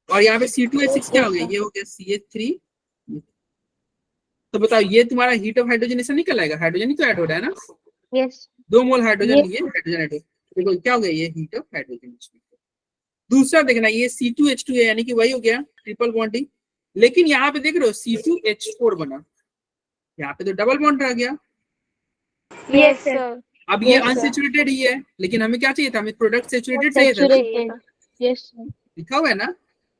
और यहाँ पे C2H6 क्या हो गया, ये हो गया CH3। तो बताओ ये तुम्हारा हीट ऑफ हाइड्रोजनेशन नहीं कहलाएगा, हाइड्रोजन ही तो ऐड हो रहा है ना। यस। 2 मोल हाइड्रोजन लिए, हाइड्रोजन ऐड हो, देखो क्या हो गया, ये हीट ऑफ हाइड्रोजनेशन। दूसरा देखना, ये C2H2 है, यानी कि वही हो गया ट्रिपल बॉन्डिंग, लेकिन यहाँ पे देख रहे हो C2H4 बना, यहाँ पे तो डबल बॉन्ड रह गया। Yes sir. अब ये अनसैचुरेटेड ही है, लेकिन हमें क्या चाहिए था, हमें प्रोडक्ट सैचुरेटेड चाहिए था, यस। लिखा हुआ है ना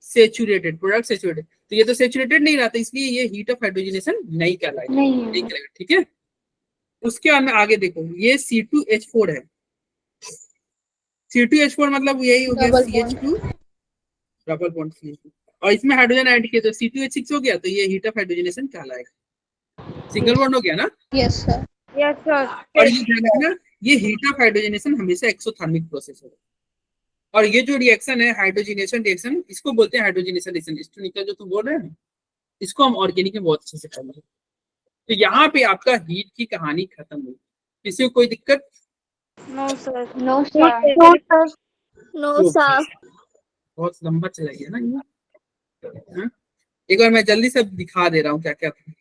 सैचुरेटेड, प्रोडक्ट सैचुरेटेड, तो ये तो सैचुरेटेड नहीं रहा था, इसलिए ये हीट ऑफ हाइड्रोजनेशन नहीं कहलाएगा, नहीं करेगा, ठीक है। उसके बाद में आगे देखो, ये C2H4 है, C2H4 मतलब यही हो गया CH2 डबल बॉन्ड CH2, और इसमें हाइड्रोजन ऐड किया तो C2H6 हो गया, तो ये हीट ऑफ हाइड्रोजनेशन कहलाएगा, सिंगल बॉन्ड हो गया ना। Yes sir. Yes sir. और ये ध्यान रखना, ये हीट ऑफ हाइड्रोजनेशन हमेशा एक्सोथर्मिक प्रोसेस होगा, और ये जो रिएक्शन है हाइड्रोजनेशन रिएक्शन, इसको बोलते हैं हाइड्रोजनेशन रिएक्शन। इसको निकल जो तुम बोल रहे हैं ना, इसको हम ऑर्गेनिक में बहुत अच्छे से करेंगे। तो यहाँ पे आपका हीट की कहानी खत्म हुई, किसी को कोई दिक्कत? No sir. No sir. No sir. बहुत लंबा चला गया ना ये। हाँ? एक बार मैं जल्दी से दिखा दे रहा हूँ क्या क्या था,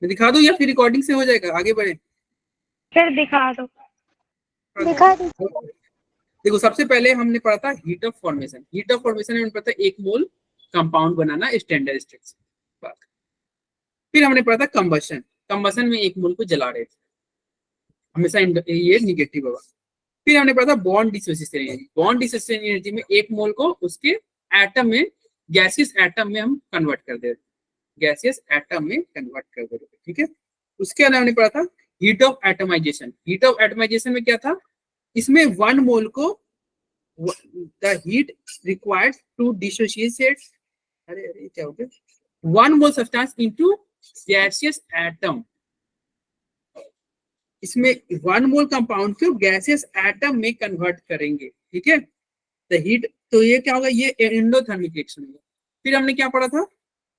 मैं दिखा दूं या फिर रिकॉर्डिंग से हो जाएगा, आगे बढ़े? फिर दिखा दो। देखो सबसे पहले हमने पढ़ा था heat of formation. Heat of formation में हमने पढ़ा था 1 मोल कंपाउंड बनाना स्टैंडर्ड स्ट्रक्चर। फिर हमने पढ़ा था कंबशन, कंबशन में 1 मोल को जला रहे थे, हमेशा ये निगेटिव होगा। फिर हमने पढ़ा था bond dissociation energy. Bond dissociation energy में 1 मोल को उसके एटम में, गैसियस एटम में हम कन्वर्ट कर देते, गैसियस एटम में कन्वर्ट कर देते, ठीक है। उसके बाद हमने पढ़ा था heat of atomization. Heat of atomization में क्या था, इसमें 1 मोल को the heat required to dissociate, अरे क्या हो गया, 1 mole substance into gaseous atom. इसमें 1 मोल कंपाउंड को गैसियस एटम में कन्वर्ट करेंगे, ठीक है। द हीट, तो ये क्या होगा, ये एंडोथर्मिक रिएक्शन होगा। फिर हमने क्या पढ़ा था,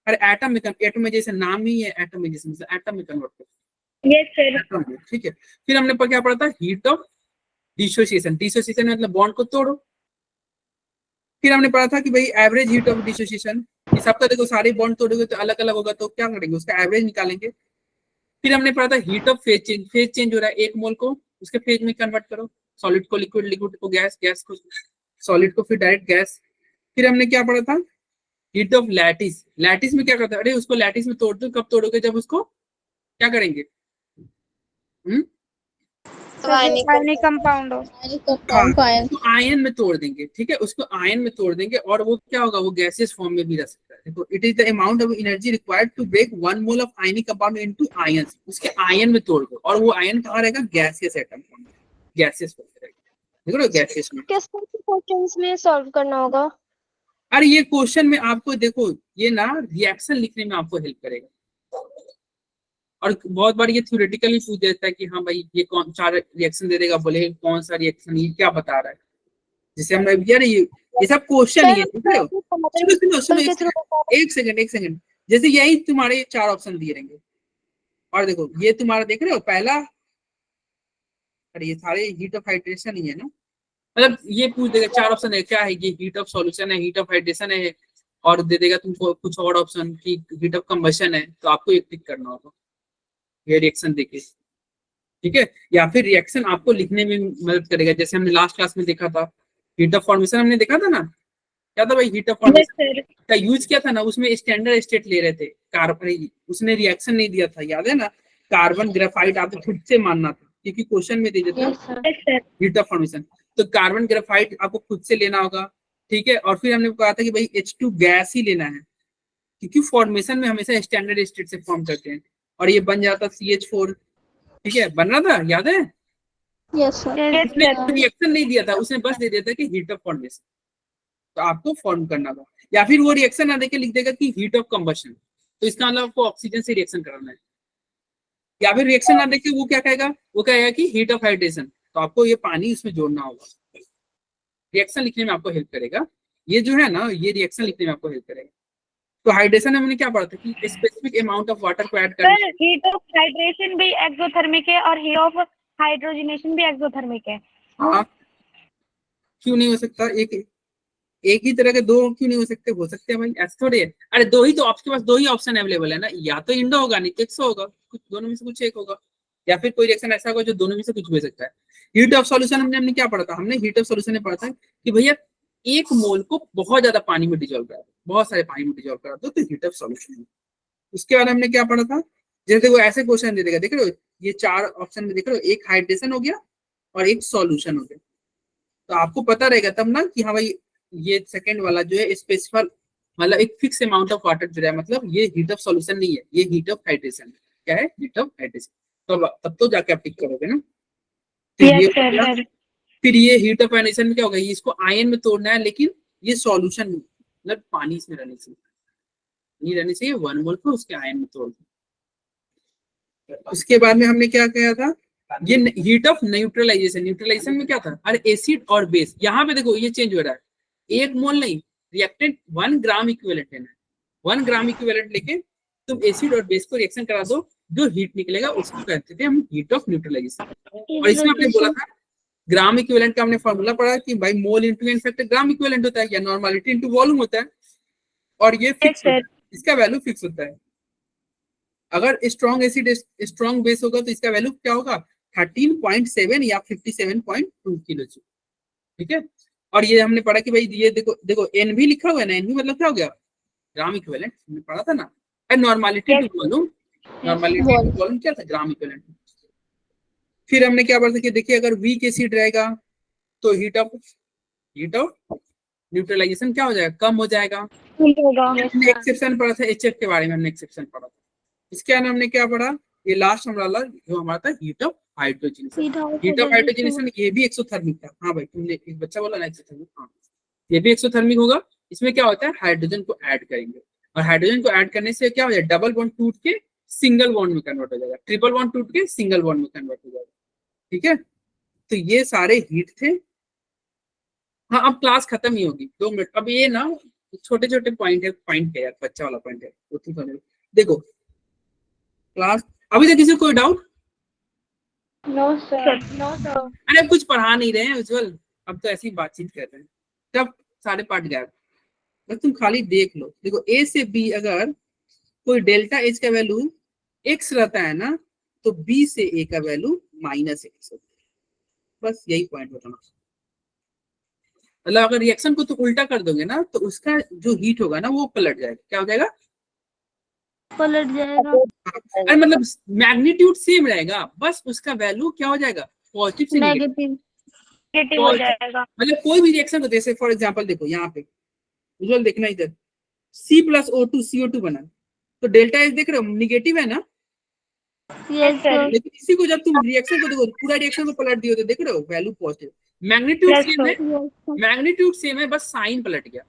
अरे एटम में, एटमाइजेशन नाम ही है एटमाइजेशन, एटम में कन्वर्ट करते, यस सर। ठीक है। फिर हमने क्या पढ़ा था हीट ऑफ डिसोसिएशन। डिसोसिएशन मतलब बॉन्ड को तोड़ो, फिर हमने पढ़ा था कि भाई एवरेज हीट ऑफ डिसोसिएशन, इस सबका देखो सारे बॉन्ड तोड़ोगे तो अलग अलग होगा, तो क्या करेंगे उसका एवरेज निकालेंगे। फिर हमने पढ़ा था heat of phase change, phase change हो रहा है, एक मोल को उसके फेज में कन्वर्ट करो, सॉलिड को लिक्विड, लिक्विड को गैस, गैस को सॉलिड को फिर डायरेक्ट गैस। फिर हमने क्या पढ़ा था, हीट ऑफ लैटिस, लैटिस में क्या करता है, अरे उसको लैटिस में तोड़ दो, कब तोड़ोगे जब उसको क्या करेंगे, आयनिक कंपाउंड हो। कंपाउंड को आयन तो आयन में तोड़ देंगे, ठीक है, उसको आयन में तोड़ देंगे और वो क्या होगा, वो गैसियस फॉर्म में भी रह सकता है। देखो, it is the amount of energy required to break 1 mole of ionic compound into ions, उसके आयन में तोड़ दो और वो आयन कहाँ रहेगा, गैसियस एटम फॉर्म में, गैसियस फॉर्म में रहेगा। देखो गैसियस में किस तरह के क्वेश्चंस में सॉल्व करना होगा? अरे ये क्वेश्चन में आपको देखो ये ना रिएक्शन लिखने में आपको हेल्प करेगा, और बहुत बार ये थ्योरेटिकली पूछ देता है कि हाँ भाई ये कौन 4 रिएक्शन दे देगा, बोले कौन सा रिएक्शन, ये क्या बता रहा है, जैसे हमने यार ये सब क्वेश्चन ही है, सुनो सुनो सुनो, एक सेकंड, जैसे यही तुम्हारे 4 ऑप्शन दिए रहेंगे और देखो ये तुम्हारा देख रहे हो पहला, अरे ये सारे हीट ऑफ हाइड्रेशन ही है ना, मतलब ये पूछ देगा 4 ऑप्शन है, क्या है ये, हीट ऑफ सॉल्यूशन है, हीट ऑफ हाइड्रेशन है, और दे देगा तुमको कुछ और ऑप्शन की हीट ऑफ कंबशन है, तो आपको एक टिक करना होगा ये रिएक्शन देके, ठीक है। या फिर रिएक्शन आपको लिखने में मदद करेगा, जैसे हमने लास्ट क्लास में देखा था हीट ऑफ फॉर्मेशन, हमने देखा था ना, क्या था भाई हीट ऑफ फॉर्मेशन का यूज किया था ना, उसमें स्टैंडर्ड स्टेट ले रहे थे, कार्बन, उसने रिएक्शन नहीं दिया था, याद है ना, कार्बन ग्रेफाइट आपको खुद से मानना था, क्योंकि क्वेश्चन में दे देता है हीट ऑफ फॉर्मेशन, तो कार्बन ग्रेफाइट आपको खुद से लेना होगा, ठीक है। और फिर हमने कहा था कि भाई H2 गैस ही लेना है, क्योंकि फॉर्मेशन में हमेशा स्टैंडर्ड स्टेट से फॉर्म करते हैं, और ये बन जाता CH4, ठीक है, बन रहा था, याद है। Yes sir. उसने रिएक्शन नहीं दिया था, उसने बस दे दिया था कि हीट ऑफ फॉर्मेशन, तो आपको फॉर्म करना होगा, या फिर वो रिएक्शन ना देके लिख देगा कि हीट ऑफ कंबशन, तो इसका मतलब आपको ऑक्सीजन से रिएक्शन कराना है, या फिर रिएक्शन ना देके वो क्या कहेगा, वो कहेगा कि हीट ऑफ हाइड्रेशन, तो आपको ये पानी उसमें जोड़ना होगा, रिएक्शन लिखने में आपको हेल्प करेगा, ये जो है ना ये रिएक्शन लिखने में आपको हेल्प करेगा। तो हाइड्रेशन में हमने क्या पढ़ा था कि स्पेसिफिक अमाउंट ऑफ वाटर को ऐड करना, सर हीट ऑफ हाइड्रेशन भी एक्सोथर्मिक है और हीट ऑफ हाइड्रोजनेशन भी एक्सोथर्मिक है। हाँ क्यों नहीं हो सकता, एक ही तरह के दो क्यों नहीं हो सकते, हो सकते हैं भाई, ऐसा थोड़ी है, अरे दो ही तो आपके पास 2 ही ऑप्शन अवेलेबल है ना, या तो इंडो होगा नहीं तो एक्सो होगा, कुछ दोनों में से कुछ एक होगा, या फिर कोई रिएक्शन ऐसा होगा जो दोनों में से कुछ भी हो सकता है। हीट ऑफ सॉल्यूशन हमने क्या पढ़ा था, हमने हीट ऑफ सॉल्यूशन में पढ़ा था कि भैया एक मोल को बहुत ज्यादा पानी में डिजोल्व करा दो, बहुत सारे पानी में डिजोल्व करा दो, तो हीट ऑफ सॉल्यूशन। उसके बाद हमने क्या पढ़ा था, जैसे वो ऐसे क्वेश्चन दे देगा, देख रहे हो ये 4 ऑप्शन में देख रहे हो, एक हाइड्रेशन हो गया और एक सॉल्यूशन हो गया, तो आपको पता रहेगा तब ना कि हाँ भाई ये सेकंड वाला जो है स्पेसिफिक, मतलब एक फिक्स अमाउंट ऑफ वाटर जो है, मतलब ये हीट ऑफ सॉल्यूशन नहीं है, ये हीट ऑफ हाइड्रेशन है। क्या है, हीट ऑफ हाइड्रेशन, तो तब तो जाके आप टिक करोगे ना। फिर ये हीट ऑफ हाइड्रेशन में क्या होगा, इसको आयन में तोड़ना है, लेकिन ये सॉल्यूशन मतलब पानी इसमें रहने चाहिए, नहीं रहने चाहिए, 1 मोल को उसके आयन में तोड़ दो। उसके बाद में हमने क्या किया था, ये हीट ऑफ न्यूट्रलाइजेशन, न्यूट्रलाइजेशन में क्या था, अरे एसिड और बेस, यहाँ पे देखो ये चेंज हो रहा है, 1 मोल नहीं, रिएक्टेंट 1 ग्राम इक्विवेलेंट है, 1 ग्राम इक्विवेलेंट लेके तुम एसिड और बेस को रिएक्शन करा दो, जो हीट निकलेगा उसको कहते थे हम हीट ऑफ न्यूट्रलाइजेशन। और इसमें हमने बोला था ग्राम इक्विवेलेंट का हमने फॉर्मूला पढ़ा कि भाई mole into n factor gram equivalent होता है, या नॉर्मलिटी इंटू वॉल्यूम होता है, और ये फिक्स होता है, इसका वैल्यू फिक्स होता है। अगर स्ट्रॉन्ग एसिड स्ट्रॉन्ग बेस होगा तो इसका वैल्यू क्या होगा, 13.7 या 57.2 किलो जूल, ठीक है। और ये हमने पढ़ा कि भाई ये देखो देखो एन भी लिखा हुआ है ना, एन भी मतलब क्या हो गया, ग्राम इक्विवेलेंट, हमने पढ़ा था ना। Normality to volume, normality to volume क्या था, ग्राम इक्विवेलेंट। फिर हमने क्या पढ़ा था कि देखिए अगर वीक एसिड रहेगा तो हीट ऑफ न्यूट्रलाइजेशन क्या हो जाएगा, कम हो जाएगा। हमने एक्सेप्शन पढ़ा था HF के बारे में, हमने एक्सेप्शन पढ़ा था। इसके बाद हमने क्या पढ़ा, ये लास्ट हमारा जो हमारा था heat of hydrogenation. Heat of hydrogenation ये भी एक्सोथर्मिक था, हाँ भाई तुमने एक बच्चा बोला ना एक्सोथर्मिक, हाँ ये भी एक्सोथर्मिक होगा। इसमें क्या होता है, हाइड्रोजन को ऐड करेंगे, और हाइड्रोजन को ऐड करने से क्या हो जाएगा, डबल बॉन्ड टूट के सिंगल बॉन्ड में कन्वर्ट हो जाएगा, ट्रिपल बॉन्ड टूट के सिंगल बॉन्ड में कन्वर्ट हो जाएगा, ठीक है। तो ये सारे हीट थे। हाँ अब क्लास खत्म ही होगी, 2 मिनट। अब ये ना छोटे छोटे पॉइंट है, पॉइंट है यार, बच्चा वाला पॉइंट है, वो ठीक है। देखो क्लास अभी तक किसी को कोई doubt? No sir, no sir. अरे कुछ पढ़ा नहीं रहे हैं उज्जवल, अब तो ऐसी बातचीत कर रहे हैं। तब सारे पार्ट गायब। बस तुम खाली देख लो, देखो ए से बी अगर कोई डेल्टा एच का वैल्यू एक्स रहता है ना, तो बी से ए का वैल्यू माइनस एक्स होता है। बस यही पॉइंट बताना। मतलब अगर रिएक्शन को तो उल्टा कर दोगे ना, तो उसका जो हीट होगा ना वो पलट जाएगा। क्या हो जाएगा? पलट जाएगा। अरे मतलब मैग्नीट्यूड सेम रहेगा, बस उसका वैल्यू क्या हो जाएगा? पॉजिटिव से नेगेटिव। नेगेटिव हो जाएगा। मतलब कोई भी रिएक्शन को, जैसे फॉर एग्जांपल देखो यहाँ पे विजुअल देखना इधर, C+O2 CO2 बना, तो डेल्टा एच देख रहे हो नेगेटिव है ना। Yes sir. लेकिन इसी को जब तुम रिएक्शन को देखो, पूरा रिएक्शन को पलट दियो तो देख रहे हो value positive. Magnitude Yes, same है, sir. मैग्नीट्यूड सेम है, बस साइन पलट गया।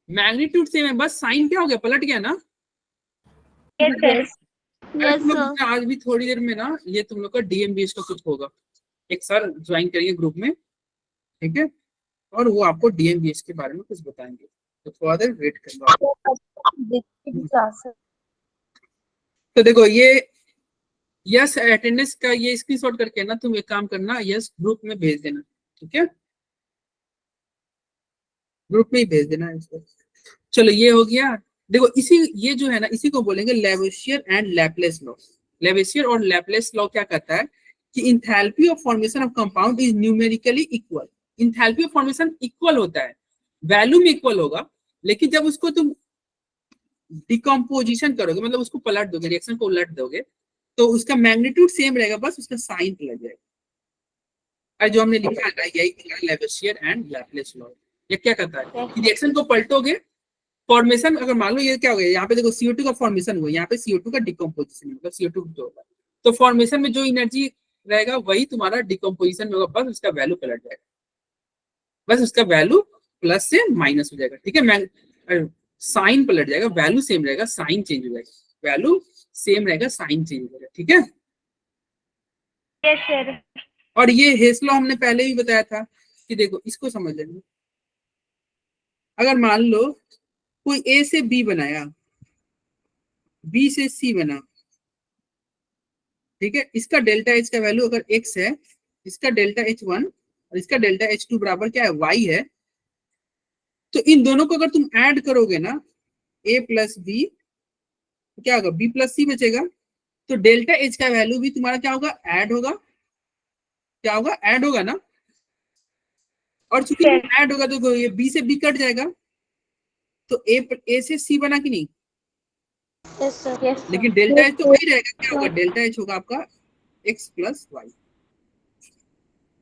मैग्नीट्यूड सेम है, बस साइन क्या हो गया? पलट गया ना। Yes, sir. अरे तुम लोग आज भी थोड़ी देर में ना ये तुम लोग का डीएमबीएस का कुछ होगा, एक सर ज्वाइन करिए ग्रुप में, ठीक है, और वो आपको डीएमबीएस के बारे में कुछ बताएंगे, तो थोड़ा देर वेट करना। तो देखो ये यस अटेंडेंस का ये स्क्रीनशॉट करके ना तुम एक काम करना, यस ग्रुप में भेज देना, ठीक है, ग्रुप में ही भेज देना इसको। चलो ये हो गया। देखो इसी ये जो है ना, इसी को बोलेंगे लेवेसियर एंड लैपलेस लॉ। लेवेसियर और लैपलेस लॉ क्या कहता है कि enthalpy of formation of compound is numerically equal. Enthalpy of formation equal होता है, वैल्यू में इक्वल होगा, लेकिन जब उसको तुम डिकम्पोजिशन करोगे, मतलब उसको पलट दोगे, रिएक्शन को उलट दोगे, तो उसका मैग्नीट्यूड सेम रहेगा, बस उसका साइन पलट जाएगा। और जो हमने लिखा है यही लेवेसियर एंड लैपलेस लॉ। ये क्या कहता है कि रिएक्शन को पलटोगे, फॉर्मेशन अगर मान लो ये क्या हो गया, यहाँ पे देखो CO2 का फॉर्मेशन हुआ, यहाँ पे CO2 का डिकम्पोजिशन, मतलब CO2 जो होगा, तो फॉर्मेशन में जो एनर्जी रहेगा वही तुम्हारा डिकम्पोजिशन में होगा, बस उसका वैल्यू पलट जाएगा, बस उसका वैल्यू प्लस से माइनस हो जाएगा, ठीक है। साइन पलट जाएगा, वैल्यू सेम रहेगा, साइन चेंज हो जाएगा, वैल्यू सेम रहेगा, साइन चेंज हो जाएगा, ठीक है। Yes, sir. और ये हेस लॉ हमने पहले ही बताया था कि देखो इसको समझ लेंगे। अगर मान लो कोई ए से बी बनाया, बी से सी बना, ठीक है, इसका डेल्टा एच का वैल्यू अगर x है, इसका डेल्टा H1 और इसका डेल्टा H2 बराबर क्या है? y है। तो इन दोनों को अगर तुम ऐड करोगे ना, a प्लस बी, क्या होगा? b प्लस सी बचेगा। तो डेल्टा एच का वैल्यू भी तुम्हारा क्या होगा? ऐड होगा। क्या होगा? ऐड होगा ना। और चूंकि ऐड होगा तो ये b से b कट जाएगा, तो a से c बना कि नहीं? Yes sir. लेकिन डेल्टा एच तो वही रहेगा, क्या होगा? डेल्टा एच होगा आपका x प्लस वाई।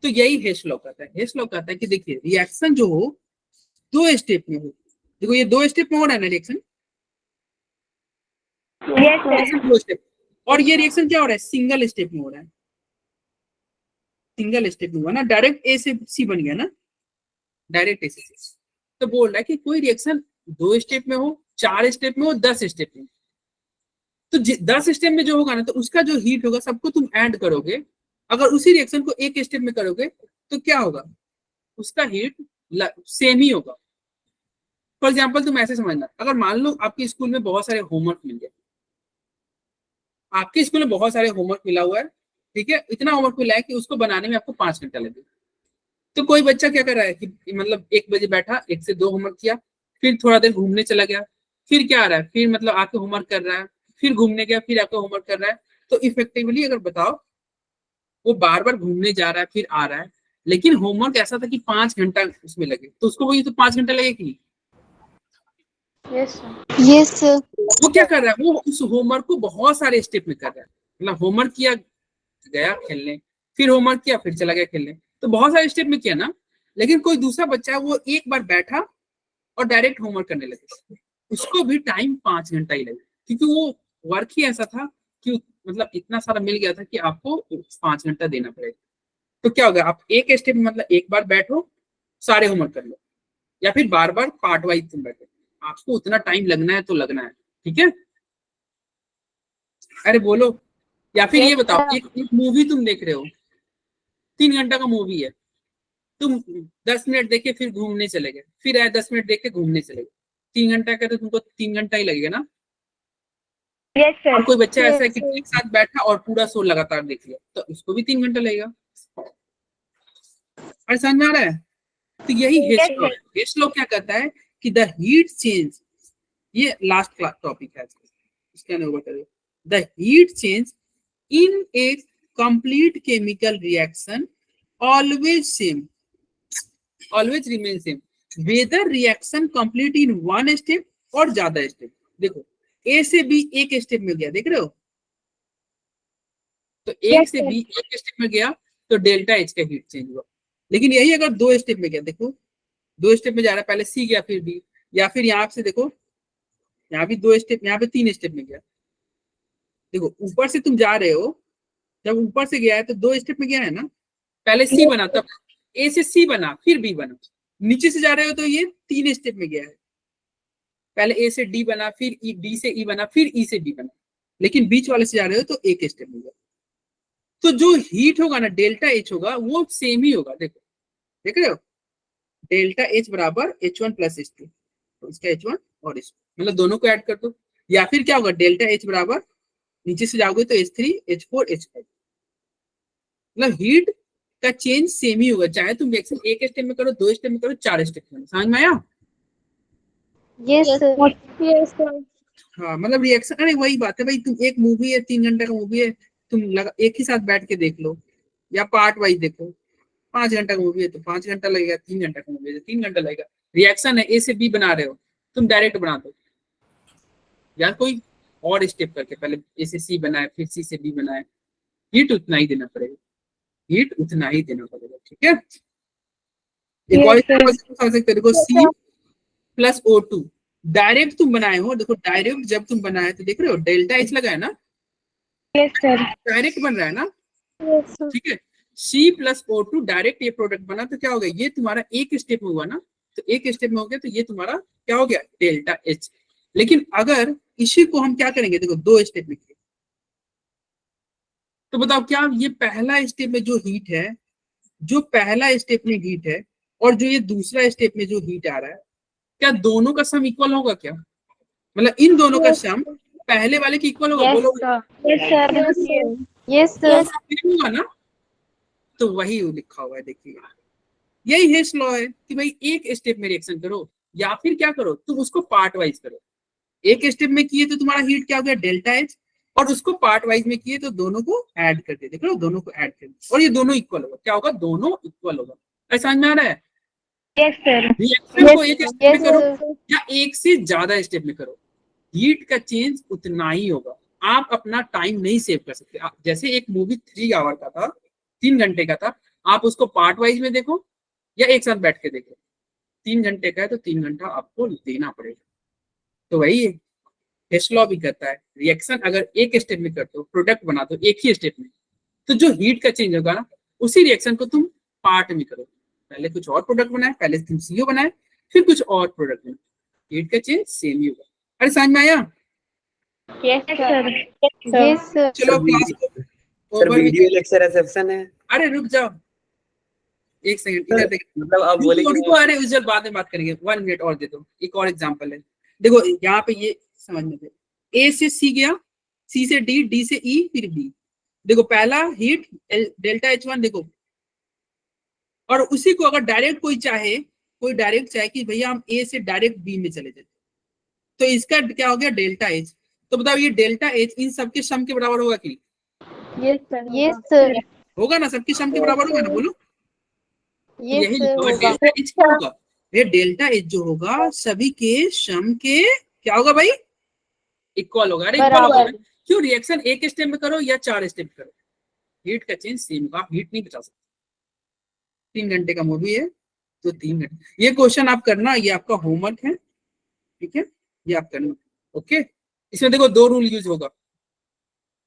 तो यही हेस लॉ कहता है। हेस लॉ कहता है कि देखिए रिएक्शन जो हो दो स्टेप में हो। देखो ये दो स्टेप में हो रहा है ना रिएक्शन, Yes, sir. दो स्टेप, और ये रिएक्शन क्या हो रहा है? सिंगल स्टेप में हो रहा है। सिंगल स्टेप में हुआ ना, डायरेक्ट ए से सी बन गया ना, डायरेक्ट ए से सी। तो बोल रहा है कि कोई रिएक्शन दो स्टेप में हो, 4 स्टेप में हो, 10 स्टेप में, तो 10 स्टेप में जो होगा ना, तो उसका जो हीट होगा सबको तुम ऐड करोगे। अगर उसी रिएक्शन को एक स्टेप में करोगे तो क्या होगा? उसका हीट सेम ही होगा। फॉर एग्जाम्पल तुम ऐसे समझना, अगर मान लो आपके स्कूल में बहुत सारे होमवर्क मिल गए, आपके स्कूल में बहुत सारे होमवर्क मिला हुआ है, ठीक है, इतना होमवर्क मिला है कि उसको बनाने में आपको 5 घंटा लगेगा। तो कोई बच्चा क्या कर रहा है कि मतलब 1 बजे बैठा, 1 से 2 होमवर्क किया, फिर थोड़ा देर घूमने चला गया, फिर क्या आ रहा है, फिर मतलब आके होमवर्क कर रहा है, फिर घूमने गया, फिर आके होमवर्क कर रहा है। तो इफेक्टिवली अगर बताओ, वो बार बार घूमने जा रहा है, फिर आ रहा है, लेकिन होमवर्क ऐसा था कि 5 घंटा उसमें लगे, तो उसको वही तो 5 घंटा लगे कि नहीं? Yes sir. वो क्या कर रहा है? वो उस होमवर्क को बहुत सारे स्टेप में कर रहा है। मतलब होमवर्क किया, गया खेलने, फिर होमवर्क किया, फिर चला गया खेलने, तो बहुत सारे स्टेप में किया ना। लेकिन कोई दूसरा बच्चा है, वो एक बार बैठा और डायरेक्ट होमवर्क करने लगे, उसको भी टाइम 5 घंटा ही लगे, क्योंकि वो वर्क ही ऐसा था कि मतलब इतना सारा मिल गया था कि आपको 5 घंटा देना पड़ेगा। तो क्या होगा? आप एक स्टेप में मतलब एक बार बैठो, सारे होमवर्क कर लो, या फिर बार बार पार्ट वाइज तुम बैठो, आपको उतना टाइम लगना है तो लगना है, ठीक है। अरे बोलो। या फिर ये बताओ, एक मूवी तुम देख रहे हो, 3 घंटा का मूवी है, तुम 10 मिनट देखे फिर घूमने चले गए, फिर आए 10 मिनट देख के घूमने चले गए, 3 घंटा का, तो तुमको 3 घंटा ही लगेगा ना। Yes, sir. और कोई बच्चा ऐसा है कि एक साथ बैठा और पूरा शो लगातार देख लिया, तो उसको भी 3 घंटा लगेगा। और समझ में आ रहा है? तो यही Yes, हेस लॉ है। हेस लॉ क्या कहता है कि द हीट चेंज, ये लास्ट टॉपिक है इसके अंदर, the heat change in a complete chemical reaction always same, always remain same whether reaction complete in one step और ज्यादा स्टेप। देखो ए से बी एक स्टेप में गया, देख रहे हो, तो एक Yes, से sir. बी एक स्टेप में गया तो डेल्टा एच का हीट चेंज हुआ। लेकिन यही अगर दो स्टेप में गया, देखो दो स्टेप में जा रहा है, पहले सी गया फिर बी, या फिर यहाँ से देखो यहाँ भी दो स्टेप, यहाँ पे तीन स्टेप में गया। देखो ऊपर से तुम जा रहे हो, जब ऊपर से गया है तो दो स्टेप में गया है ना, पहले सी बना, तब ए से सी बना फिर बी बना। नीचे से जा रहे हो तो ये तीन स्टेप में गया है, पहले ए से डी बना, फिर डी से ई बना, फिर ई से बी बना। लेकिन बीच वाले से जा रहे हो तो एक स्टेप में गया। तो जो हीट होगा ना डेल्टा एच होगा वो सेम ही होगा। देखो देख रहे हो, डेल्टा एच बराबर H1 प्लस H2, तो इसका H1 और H2 मतलब दोनों को ऐड कर दो। या फिर क्या होगा, डेल्टा एच बराबर नीचे से जाओगे तो H3 H4 H5, मतलब हीट का चेंज सेम ही होगा, चाहे तुम रिएक्शन एक स्टेप में करो, दो स्टेप में करो, चार स्टेप में। समझ में आया? Yes, sir. Yes, sir. हाँ मतलब रिएक्शन, अरे वही बात है भाई, तुम एक मूवी है 3 घंटे का मूवी है, तुम एक ही साथ बैठ के देख लो या पार्ट वाइज देखो। 5 घंटा का मूवी है तो 5 घंटा लगेगा, 3 घंटा का मूवी है तो 3 घंटा लगेगा। रिएक्शन है ए से बी बना रहे हो, तुम डायरेक्ट बना दो या कोई और स्टेप करके पहले ए से सी बनाए फिर सी से बी बनाए, हीट उतना ही देना पड़ेगा, हीट उतना ही देना पड़ेगा। ठीक है, एक और समझ सकते, देखो सी प्लस O2 डायरेक्ट तुम बनाए हो, देखो डायरेक्ट जब तुम बनाए तो देख रहे हो डेल्टा एच लगा है ना, Yes, sir. डायरेक्ट बन रहा है ना। Yes, sir. ठीक है, C प्लस O2 डायरेक्ट ये प्रोडक्ट बना तो क्या हो गया, ये तुम्हारा एक स्टेप में हुआ ना, तो एक स्टेप में हो गया तो ये तुम्हारा क्या हो गया, डेल्टा एच। लेकिन अगर इसी को हम क्या करेंगे, देखो दो स्टेप में किए तो बताओ क्या ये पहला स्टेप में जो हीट है, जो पहला स्टेप में हीट है और जो ये दूसरा स्टेप में जो हीट आ रहा है, क्या दोनों का सम इक्वल होगा क्या? मतलब इन दोनों का सम पहले वाले की इक्वल होगा? Yes, बोलो sir. Yes, sir. Yes, sir. होगा ना, तो वही लिखा हुआ है। देखिए यही हेस लॉ है कि भाई एक स्टेप में रिएक्शन करो या फिर क्या करो, तुम उसको पार्ट वाइज करो। एक स्टेप में किए तो तुम्हारा हीट क्या हो गया, डेल्टा एच, और उसको पार्ट वाइज में किए तो दोनों को ऐड कर दे, देख लो दोनों को ऐड कर दे और ये दोनों इक्वल होगा। क्या होगा, दोनों इक्वल होगा। ऐसा समझ में आ रहा है? Yes, sir. रिएक्शन को एक स्टेप में Yes, करो sir. या एक से ज्यादा स्टेप में करो, हीट का चेंज उतना ही होगा। आप अपना टाइम नहीं सेव कर सकते। जैसे एक मूवी 3 आवर का था, 3 घंटे का था, आप उसको पार्ट वाइज में देखो या एक साथ बैठ के देखो, 3 घंटे का है तो 3 घंटा आपको देना पड़ेगा। तो वही है, हेस लॉ भी करता है, रिएक्शन अगर एक स्टेप में करते हो, प्रोडक्ट बना दो एक ही स्टेप में, तो जो हीट का चेंज होगा ना, उसी रिएक्शन को तुम पार्ट में करो। पहले कुछ और प्रोडक्ट बनाए, पहले तुम सीओ बनाए, फिर कुछ और प्रोडक्ट बनाए, हीट का चेंज सेम ही होगा। अरे समझ में आया? Yes, sir. Yes, sir. चलो class sir video lecture reception है। अरे रुक जाओ एक सेकंड, इधर देखो, मतलब आप बोलेंगे रुको, अरे उज्जवल बाद में बात करेंगे, 1 मिनट और दे दो। एक और एग्जांपल है, देखो यहाँ पे ये समझ में दे, ए से सी गया, सी से डी, डी से ई, फिर बी। देखो पहला हीट डेल्टा H1 देखो, और उसी को अगर डायरेक्ट कोई चाहे, कोई डायरेक्ट चाहे कि भैया हम ए से डायरेक्ट बी में चले जाए, तो इसका क्या हो गया, डेल्टा एच। तो बताओ ये डेल्टा एच इन सबके सम के बराबर होगा कि Yes, sir. Yes, sir. होगा ना, सबके सम के बराबर होगा ना, बोलो। Yes, यही sir. लिखा हुआ, डेल्टा एच क्या होगा, ये डेल्टा एच जो होगा सभी के सम के क्या होगा भाई, इक्वल होगा। अरे इक्वल होगा ना? क्यों, रिएक्शन एक स्टेप में करो या 4 स्टेप करो, हीट का चेंज सेम होगा, आप हीट नहीं बचा सकते। 3 घंटे का मूवी है तो 3 घंटे, ये क्वेश्चन आप करना, ये आपका होमवर्क है, ठीक है, ये आप करना। ओके, इसमें देखो 2 रूल यूज होगा।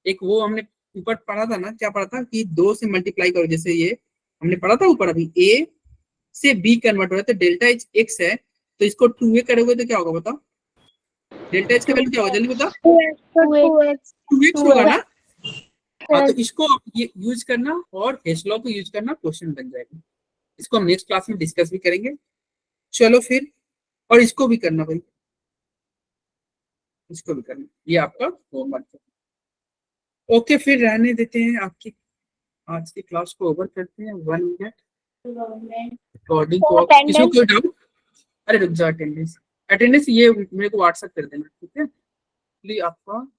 एक वो हमने ऊपर पढ़ा था ना, क्या पढ़ा था कि 2 से मल्टीप्लाई करो, जैसे ये हमने पढ़ा था ऊपर, अभी ए से बी कन्वर्ट हो रहा है तो डेल्टा एच एक्स है, तो इसको 2a करोगे तो क्या होगा बताओ, डेल्टा एच का वैल्यू क्या होगा, जल्दी बताओ। 2x होगा ना। हाँ तो इसको आप ये यूज करना और हेस लॉ को यूज करना, क्वेश्चन बन जाएगा। इसको हम नेक्स्ट क्लास में डिस्कस भी करेंगे। चलो फिर, और इसको भी करना भाई, इसको भी करना, ये आपका होमवर्क है। ओके फिर रहने देते हैं, आपकी आज की क्लास को ओवर करते हैं, 1 मिनट। अकॉर्डिंग तो टू किसी को attendance- कोई डाउट? अरे रुक जा, अटेंडेंस, अटेंडेंस ये मेरे को व्हाट्सएप कर देना, ठीक है? आपका